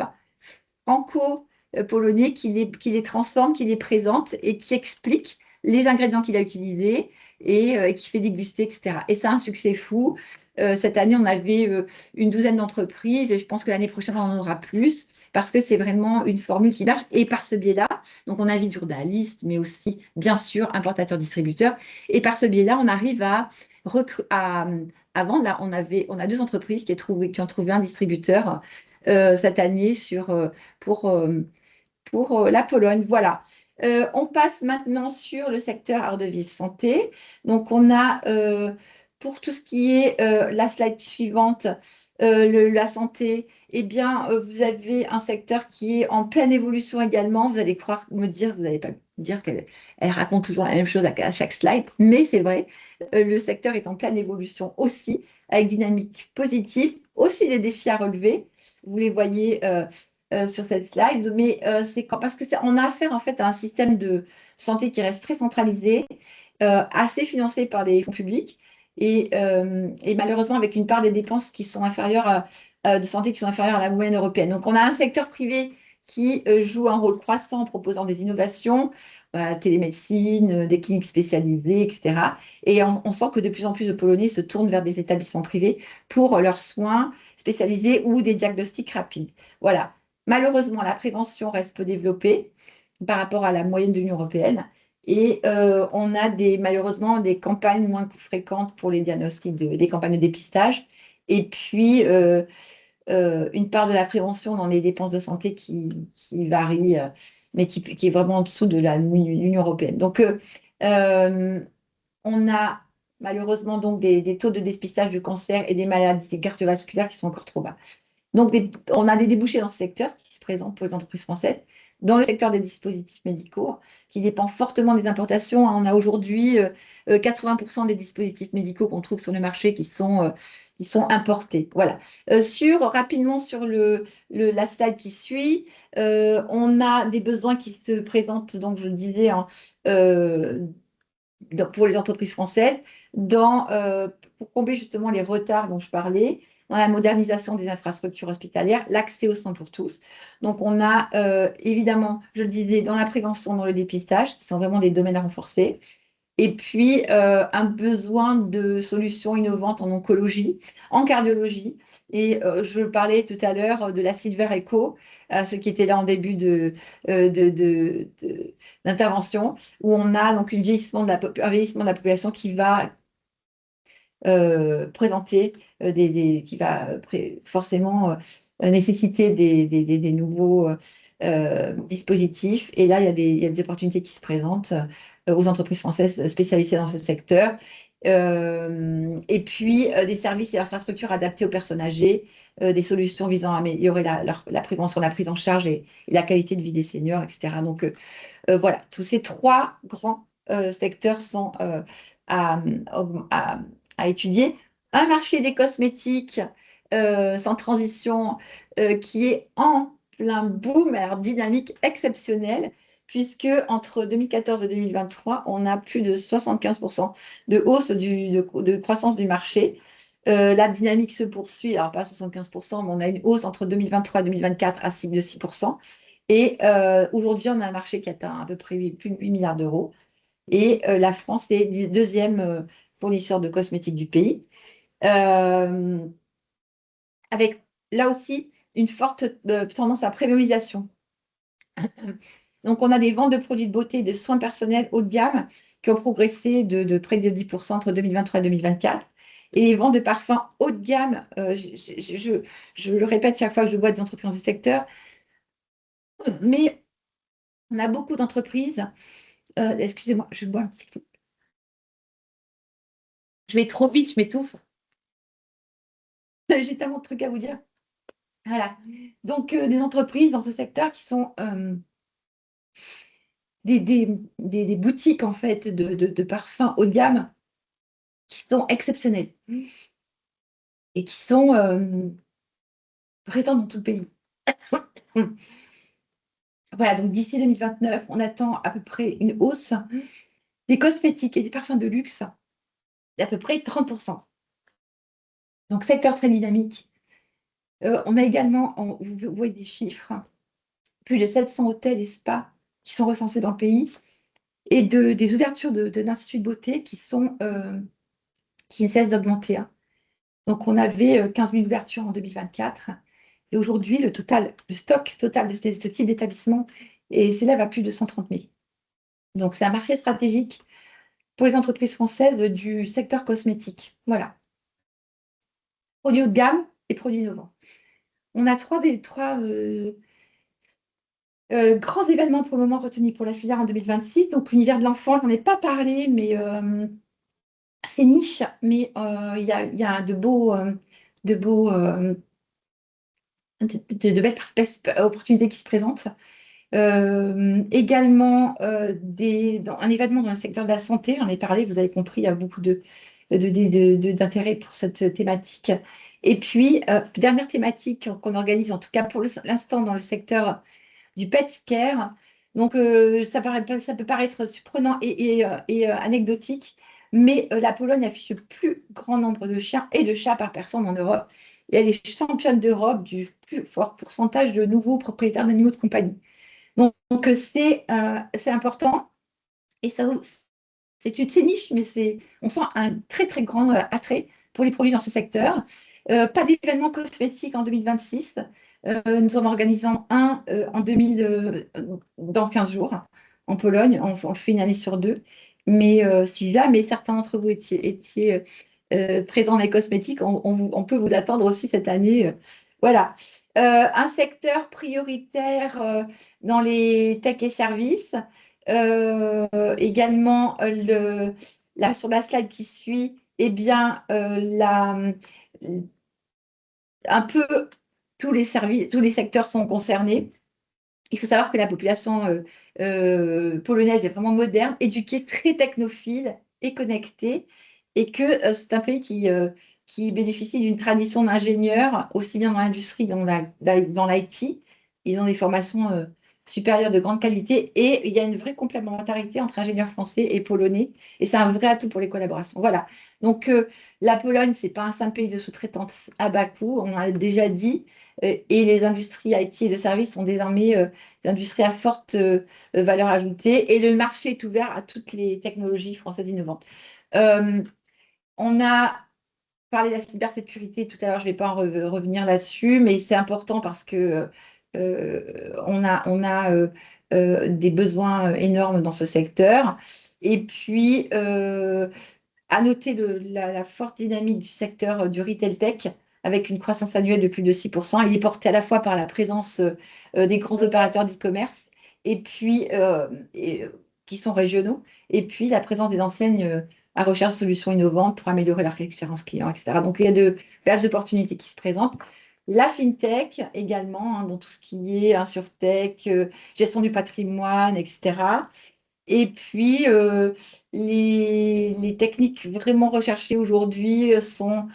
franco-polonais qui les transforme, qui les présente et qui explique les ingrédients qu'il a utilisés et qui fait déguster, etc. Et ça a un succès fou. Cette année, on avait une douzaine d'entreprises, et je pense que l'année prochaine, on en aura plus, parce que c'est vraiment une formule qui marche. Et par ce biais-là, donc on invite journalistes, mais aussi, bien sûr, importateurs, distributeurs. Et par ce biais-là, on arrive à vendre. Là, on a deux entreprises qui ont trouvé un distributeur cette année pour la Pologne. Voilà. On passe maintenant sur le secteur art de vivre santé. Donc, on a pour tout ce qui est la slide suivante, la santé, eh bien, vous avez un secteur qui est en pleine évolution également. Vous allez vous n'allez pas me dire qu'elle raconte toujours la même chose à chaque slide, mais c'est vrai, le secteur est en pleine évolution aussi, avec dynamique positive, aussi des défis à relever. Vous les voyez sur cette slide, mais parce que on a affaire en fait à un système de santé qui reste très centralisé assez financés par des fonds publics et malheureusement avec une part des dépenses qui sont inférieures de santé qui sont inférieures à la moyenne européenne. Donc on a un secteur privé qui joue un rôle croissant en proposant des innovations, télémédecine, des cliniques spécialisées, etc. Et on sent que de plus en plus de Polonais se tournent vers des établissements privés pour leurs soins spécialisés ou des diagnostics rapides. Voilà. Malheureusement, la prévention reste peu développée par rapport à la moyenne de l'Union européenne. Et on a malheureusement des campagnes moins fréquentes pour les diagnostics, des campagnes de dépistage. Et puis, une part de la prévention dans les dépenses de santé qui varie, mais qui est vraiment en dessous de l'Union européenne. Donc, on a malheureusement donc des taux de dépistage de cancer et des maladies cardiovasculaires qui sont encore trop bas. Donc, on a des débouchés dans ce secteur qui se présentent pour les entreprises françaises. Dans le secteur des dispositifs médicaux, qui dépend fortement des importations, on a aujourd'hui 80% des dispositifs médicaux qu'on trouve sur le marché qui sont importés. Voilà. Rapidement sur la slide qui suit, on a des besoins qui se présentent, donc je le disais, pour les entreprises françaises, pour combler justement les retards dont je parlais, dans la modernisation des infrastructures hospitalières, l'accès aux soins pour tous. Donc, on a évidemment, je le disais, dans la prévention, dans le dépistage, qui sont vraiment des domaines à renforcer. Et puis, un besoin de solutions innovantes en oncologie, en cardiologie. Et je parlais tout à l'heure de la Silver Echo, ceux qui étaient là en début d'intervention, où on a donc un vieillissement de la population qui va présenter qui va forcément nécessiter des nouveaux dispositifs. Et là, il y a des opportunités qui se présentent aux entreprises françaises spécialisées dans ce secteur. Et puis, des services et infrastructures adaptés aux personnes âgées, des solutions visant à améliorer la prévention, la prise en charge et la qualité de vie des seniors, etc. Donc, voilà, tous ces trois grands secteurs sont à, à- à étudier. Un marché des cosmétiques sans transition qui est en plein boom, alors dynamique exceptionnelle, puisque entre 2014 et 2023, on a plus de 75% de hausse de croissance du marché. La dynamique se poursuit, alors pas 75%, mais on a une hausse entre 2023 et 2024 de 6%. Et aujourd'hui, on a un marché qui atteint à peu près plus de 8 milliards d'euros. Et la France est le deuxième fournisseur de cosmétiques du pays. Avec là aussi une forte tendance à premiumisation. Donc, on a des ventes de produits de beauté et de soins personnels haut de gamme qui ont progressé de près de 10% entre 2023 et 2024. Et les ventes de parfums haut de gamme, je le répète chaque fois que je vois des entreprises dans ce secteur, mais on a beaucoup d'entreprises. Excusez-moi, je bois un petit peu. Je vais trop vite, je m'étouffe. J'ai tellement de trucs à vous dire. Voilà. Donc, des entreprises dans ce secteur qui sont des boutiques en fait de parfums haut de gamme qui sont exceptionnelles et qui sont présentes dans tout le pays. Voilà, donc d'ici 2029, on attend à peu près une hausse des cosmétiques et des parfums de luxe d'à peu près 30%. Donc, secteur très dynamique. On a également, vous voyez des chiffres, plus de 700 hôtels et spas qui sont recensés dans le pays et des ouvertures d'instituts de beauté qui ne cessent d'augmenter. Hein. Donc, on avait 15 000 ouvertures en 2024 et aujourd'hui, le stock total de ce type d'établissement s'élève à plus de 130 000. Donc, c'est un marché stratégique pour les entreprises françaises du secteur cosmétique. Voilà. Produits haut de gamme et produits innovants. On a trois grands événements pour le moment retenus pour la filière en 2026. Donc, l'univers de l'enfant, je n'en ai pas parlé, mais c'est niche, mais il y a de belles opportunités qui se présentent. Également, un événement dans le secteur de la santé, j'en ai parlé, vous avez compris, il y a beaucoup d'intérêt pour cette thématique. Et puis, dernière thématique qu'on organise, en tout cas pour l'instant, dans le secteur du pet care. Donc, ça peut paraître surprenant et anecdotique, mais la Pologne affiche le plus grand nombre de chiens et de chats par personne en Europe. Et elle est championne d'Europe du plus fort pourcentage de nouveaux propriétaires d'animaux de compagnie. Donc, c'est important. Et ça, c'est niche, mais on sent un très, très grand attrait pour les produits dans ce secteur. Pas d'événement cosmétique en 2026. Nous en organisons un dans 15 jours en Pologne. On le fait une année sur deux. Mais si jamais certains d'entre vous étiez présents dans les cosmétiques, on peut vous attendre aussi cette année. Voilà. Un secteur prioritaire dans les tech et services. Également, sur la slide qui suit, eh bien, un peu tous les services, tous les secteurs sont concernés. Il faut savoir que la population polonaise est vraiment moderne, éduquée, très technophile et connectée, et que c'est un pays qui bénéficie d'une tradition d'ingénieurs, aussi bien dans l'industrie que dans l'IT. Ils ont des formations supérieures de grande qualité, et il y a une vraie complémentarité entre ingénieurs français et polonais, et c'est un vrai atout pour les collaborations. Voilà. Donc, la Pologne, c'est pas un simple pays de sous-traitance à bas coût, on l'a déjà dit, et les industries IT et de services sont désormais d'industries à forte valeur ajoutée, et le marché est ouvert à toutes les technologies françaises innovantes. Euh, on a parlé de la cybersécurité tout à l'heure, je ne vais pas revenir là-dessus, mais c'est important parce que on a des besoins énormes dans ce secteur. Et puis, à noter la forte dynamique du secteur du retail tech, avec une croissance annuelle de plus de 6%. Il est porté à la fois par la présence des grands opérateurs d'e-commerce et puis qui sont régionaux, et puis la présence des enseignes à recherche de solutions innovantes pour améliorer leur expérience client, etc. Donc, il y a de belles opportunités qui se présentent. La fintech également, hein, dans tout ce qui est insurtech, gestion du patrimoine, etc. Et puis, les techniques vraiment recherchées aujourd'hui sont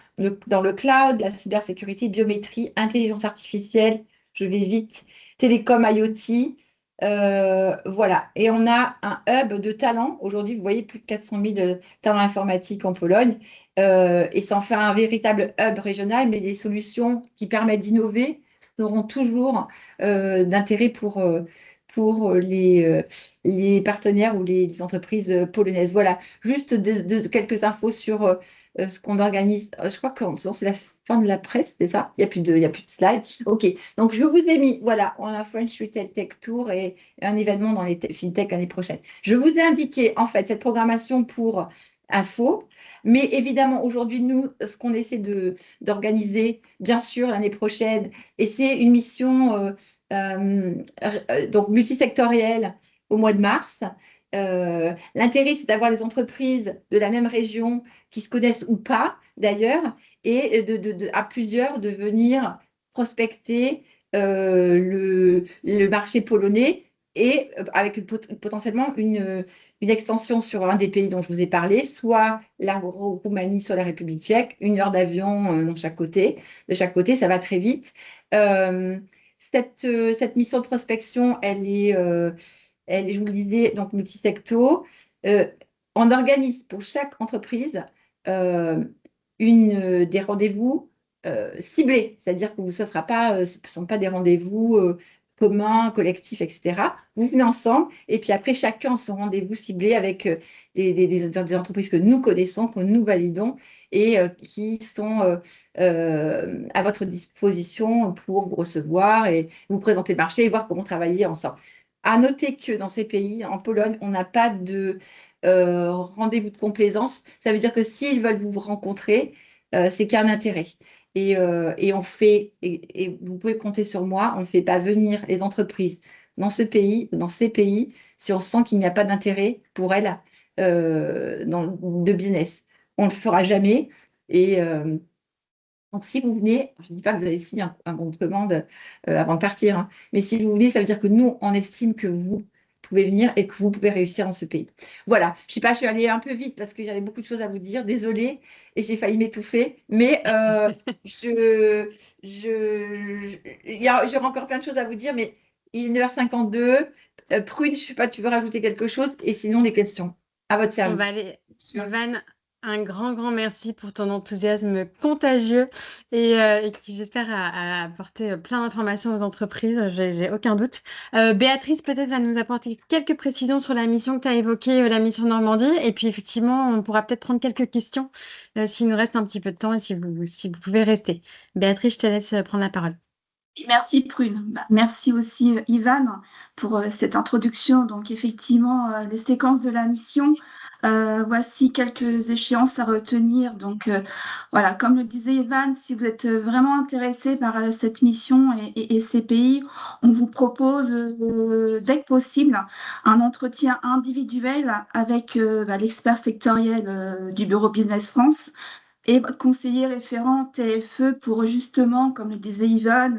dans le cloud, la cybersécurité, biométrie, intelligence artificielle, je vais vite, télécom, IoT. Voilà. Et on a un hub de talents. Aujourd'hui, vous voyez plus de 400 000 talents informatiques en Pologne. Et ça en fait un véritable hub régional, mais les solutions qui permettent d'innover seront toujours d'intérêt pour les partenaires ou les entreprises polonaises. Voilà, juste quelques infos sur ce qu'on organise. Je crois que c'est la fin de la presse, c'est ça? Il y a plus de slides. OK, donc je vous ai mis, voilà, on a un French Retail Tech Tour et un événement dans les FinTech l'année prochaine. Je vous ai indiqué, en fait, cette programmation pour info, mais évidemment, aujourd'hui, nous, ce qu'on essaie d'organiser, bien sûr, l'année prochaine, et c'est une mission donc multisectorielle au mois de mars. L'intérêt, c'est d'avoir des entreprises de la même région qui se connaissent ou pas, d'ailleurs, et à plusieurs de venir prospecter le marché polonais, et avec potentiellement une extension sur un des pays dont je vous ai parlé, soit la Roumanie, soit la République tchèque, 1 heure d'avion de chaque côté, ça va très vite. Euh, cette mission de prospection, je vous le disais, donc multisecto. Euh, on organise pour chaque entreprise euh, des rendez-vous ciblés, c'est-à-dire que ce ne sont pas des rendez-vous communs, collectifs, etc. Vous venez ensemble, et puis après, chacun son rendez-vous ciblé avec des entreprises que nous connaissons, que nous validons, et qui sont à votre disposition pour vous recevoir et vous présenter le marché et voir comment travailler ensemble. À noter que dans ces pays, en Pologne, on n'a pas de rendez-vous de complaisance. Ça veut dire que s'ils veulent vous rencontrer, c'est qu'il y a un intérêt. Et vous pouvez compter sur moi, on ne fait pas venir les entreprises dans ces pays, si on sent qu'il n'y a pas d'intérêt pour elles de business. On ne le fera jamais. Et donc, si vous venez, je ne dis pas que vous allez signer un bon de commande avant de partir, hein, mais si vous venez, ça veut dire que nous, on estime que vous pouvez venir et que vous pouvez réussir dans ce pays. Voilà, je ne sais pas, je suis allée un peu vite parce que j'avais beaucoup de choses à vous dire, désolée, et j'ai failli m'étouffer, mais j'aurais encore plein de choses à vous dire, mais Il est 9h52. Prune, je ne sais pas, tu veux rajouter quelque chose? Et sinon, des questions. À votre On va service. aller. Ivan, un grand merci pour ton enthousiasme contagieux et qui, j'espère, a apporté plein d'informations aux entreprises. J'ai aucun doute. Béatrice, peut-être, va nous apporter quelques précisions sur la mission que tu as évoquée, la mission Normandie. Et puis, effectivement, on pourra peut-être prendre quelques questions s'il nous reste un petit peu de temps et si vous pouvez rester. Béatrice, je te laisse prendre la parole. Merci Prune. Merci aussi Ivan pour cette introduction. Donc effectivement, les séquences de la mission, voici quelques échéances à retenir. Donc voilà, comme le disait Ivan, si vous êtes vraiment intéressé par cette mission et ces pays, on vous propose dès que possible un entretien individuel avec l'expert sectoriel du Bureau Business France et votre conseiller référent TFE pour justement, comme le disait Ivan,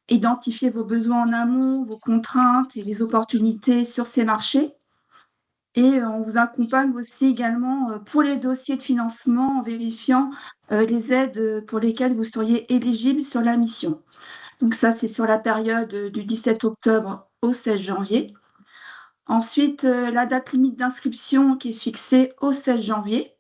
identifier vos besoins en amont, vos contraintes et les opportunités sur ces marchés. Et on vous accompagne aussi également pour les dossiers de financement en vérifiant les aides pour lesquelles vous seriez éligible sur la mission. Donc ça, c'est sur la période du 17 octobre au 16 janvier. Ensuite, la date limite d'inscription qui est fixée au 16 janvier.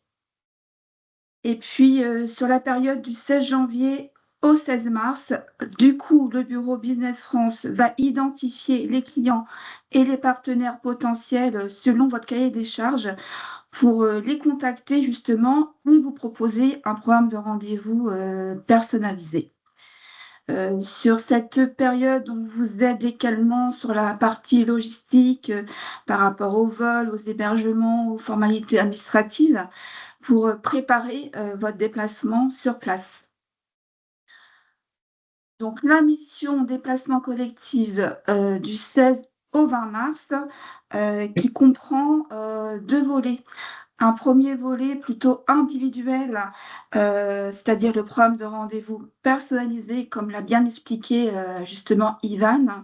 Et puis, sur la période du 16 janvier au 16 mars, du coup, le bureau Business France va identifier les clients et les partenaires potentiels selon votre cahier des charges pour les contacter justement et vous proposer un programme de rendez-vous personnalisé. Sur cette période, on vous aide également sur la partie logistique par rapport au vol, aux hébergements, aux formalités administratives pour préparer votre déplacement sur place. Donc, la mission déplacement collectif du 16 au 20 mars qui comprend 2 volets. Un premier volet plutôt individuel, c'est-à-dire le programme de rendez-vous personnalisé, comme l'a bien expliqué justement Ivan.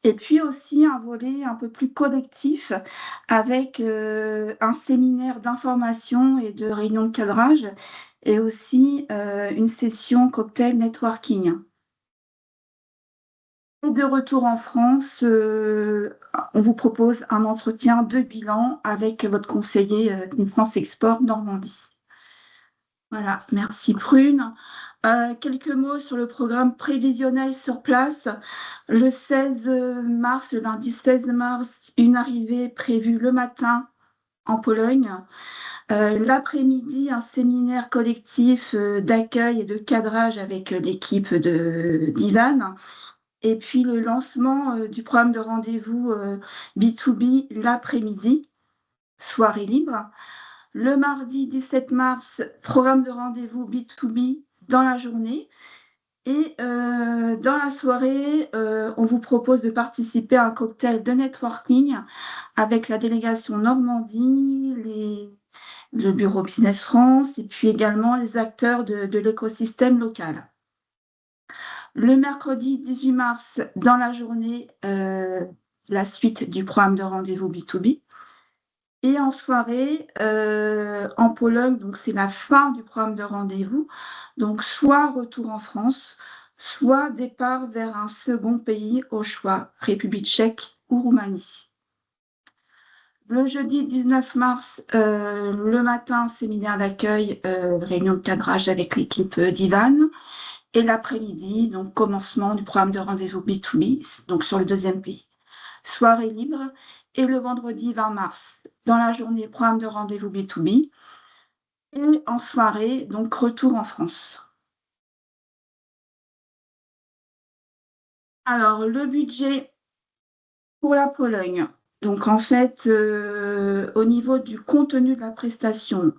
Et puis aussi un volet un peu plus collectif avec un séminaire d'information et de réunion de cadrage et aussi une session cocktail networking. Et de retour en France, on vous propose un entretien de bilan avec votre conseiller Team France Export Normandie. Voilà, merci Prune. Quelques mots sur le programme prévisionnel sur place. Le 16 mars, le lundi 16 mars, une arrivée prévue le matin en Pologne. L'après-midi, un séminaire collectif d'accueil et de cadrage avec l'équipe d'Ivan. Et puis le lancement du programme de rendez-vous B2B l'après-midi, soirée libre. Le mardi 17 mars, programme de rendez-vous B2B dans la journée. Et dans la soirée, on vous propose de participer à un cocktail de networking avec la délégation Normandie, le bureau Business France et puis également les acteurs de l'écosystème local. Le mercredi 18 mars, dans la journée, la suite du programme de rendez-vous B2B. Et en soirée, en Pologne, donc c'est la fin du programme de rendez-vous. Donc soit retour en France, soit départ vers un second pays au choix, République tchèque ou Roumanie. Le jeudi 19 mars, le matin, séminaire d'accueil, réunion de cadrage avec l'équipe d'Ivan. Et l'après-midi, donc commencement du programme de rendez-vous B2B, donc sur le deuxième pays. Soirée libre. Et le vendredi 20 mars, dans la journée, programme de rendez-vous B2B. Et en soirée, donc retour en France. Alors, le budget pour la Pologne. Donc, en fait, au niveau du contenu de la prestation,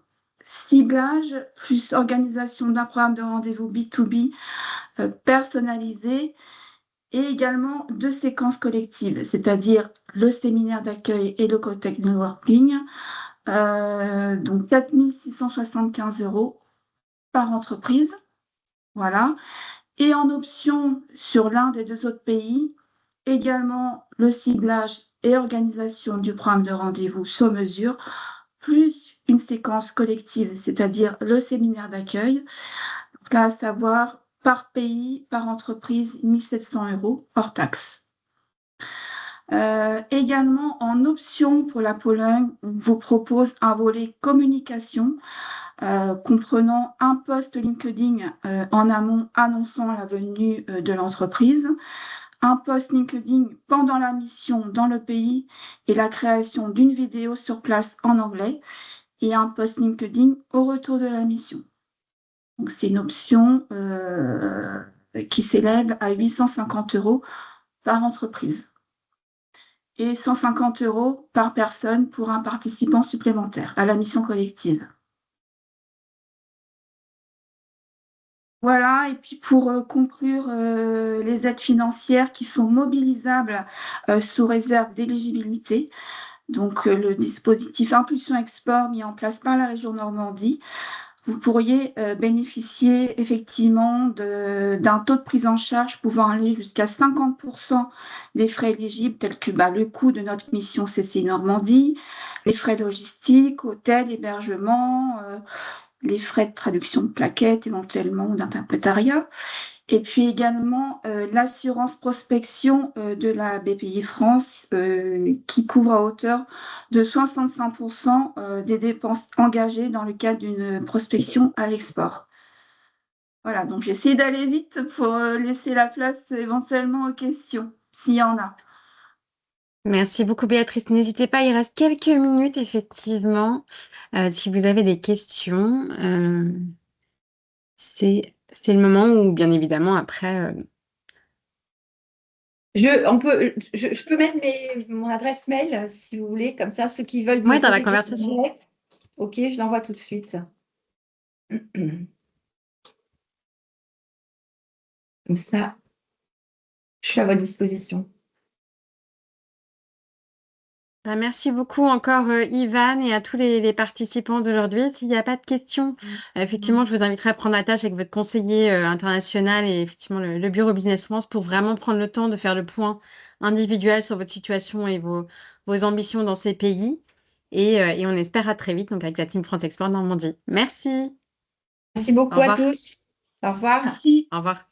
ciblage plus organisation d'un programme de rendez-vous B2B personnalisé et également 2 séquences collectives, c'est-à-dire le séminaire d'accueil et le cocktail networking. Donc 4 675 € par entreprise. Voilà. Et en option sur l'un des 2 autres pays, également le ciblage et organisation du programme de rendez-vous sur mesure, plus une séquence collective, c'est-à-dire le séminaire d'accueil, à savoir par pays, par entreprise, 1 700 € hors taxe. Également, en option pour la Pologne, on vous propose un volet communication comprenant un post LinkedIn en amont annonçant la venue de l'entreprise, un post LinkedIn pendant la mission dans le pays et la création d'une vidéo sur place en anglais, et un post LinkedIn au retour de la mission. Donc, c'est une option qui s'élève à 850 € par entreprise et 150 € par personne pour un participant supplémentaire à la mission collective. Voilà, et puis pour conclure, les aides financières qui sont mobilisables sous réserve d'éligibilité. Donc, le dispositif Impulsion Export mis en place par la région Normandie, vous pourriez bénéficier effectivement d'un taux de prise en charge pouvant aller jusqu'à 50% des frais éligibles, tels que le coût de notre mission CCI Normandie, les frais logistiques, hôtel, hébergement, les frais de traduction de plaquettes éventuellement ou d'interprétariat. Et puis également l'assurance prospection de la BPI France qui couvre à hauteur de 65% des dépenses engagées dans le cadre d'une prospection à l'export. Voilà, donc j'essaie d'aller vite pour laisser la place éventuellement aux questions, s'il y en a. Merci beaucoup, Béatrice. N'hésitez pas, il reste quelques minutes, effectivement. Si vous avez des questions, c'est le moment où, bien évidemment, après, Je peux mettre mon adresse mail, si vous voulez, comme ça, ceux qui veulent me ouais, dans la poser des conversation. questions. Ok, je l'envoie tout de suite. Comme ça, je suis à votre disposition. Merci beaucoup encore, Ivan, et à tous les participants d'aujourd'hui. S'il n'y a pas de questions, effectivement, je vous inviterai à prendre la tâche avec votre conseiller international et effectivement le Bureau Business France pour vraiment prendre le temps de faire le point individuel sur votre situation et vos ambitions dans ces pays. Et on espère à très vite, donc avec la Team France Export Normandie. Merci. Merci Au beaucoup à revoir. tous. Au revoir. Merci. Au revoir.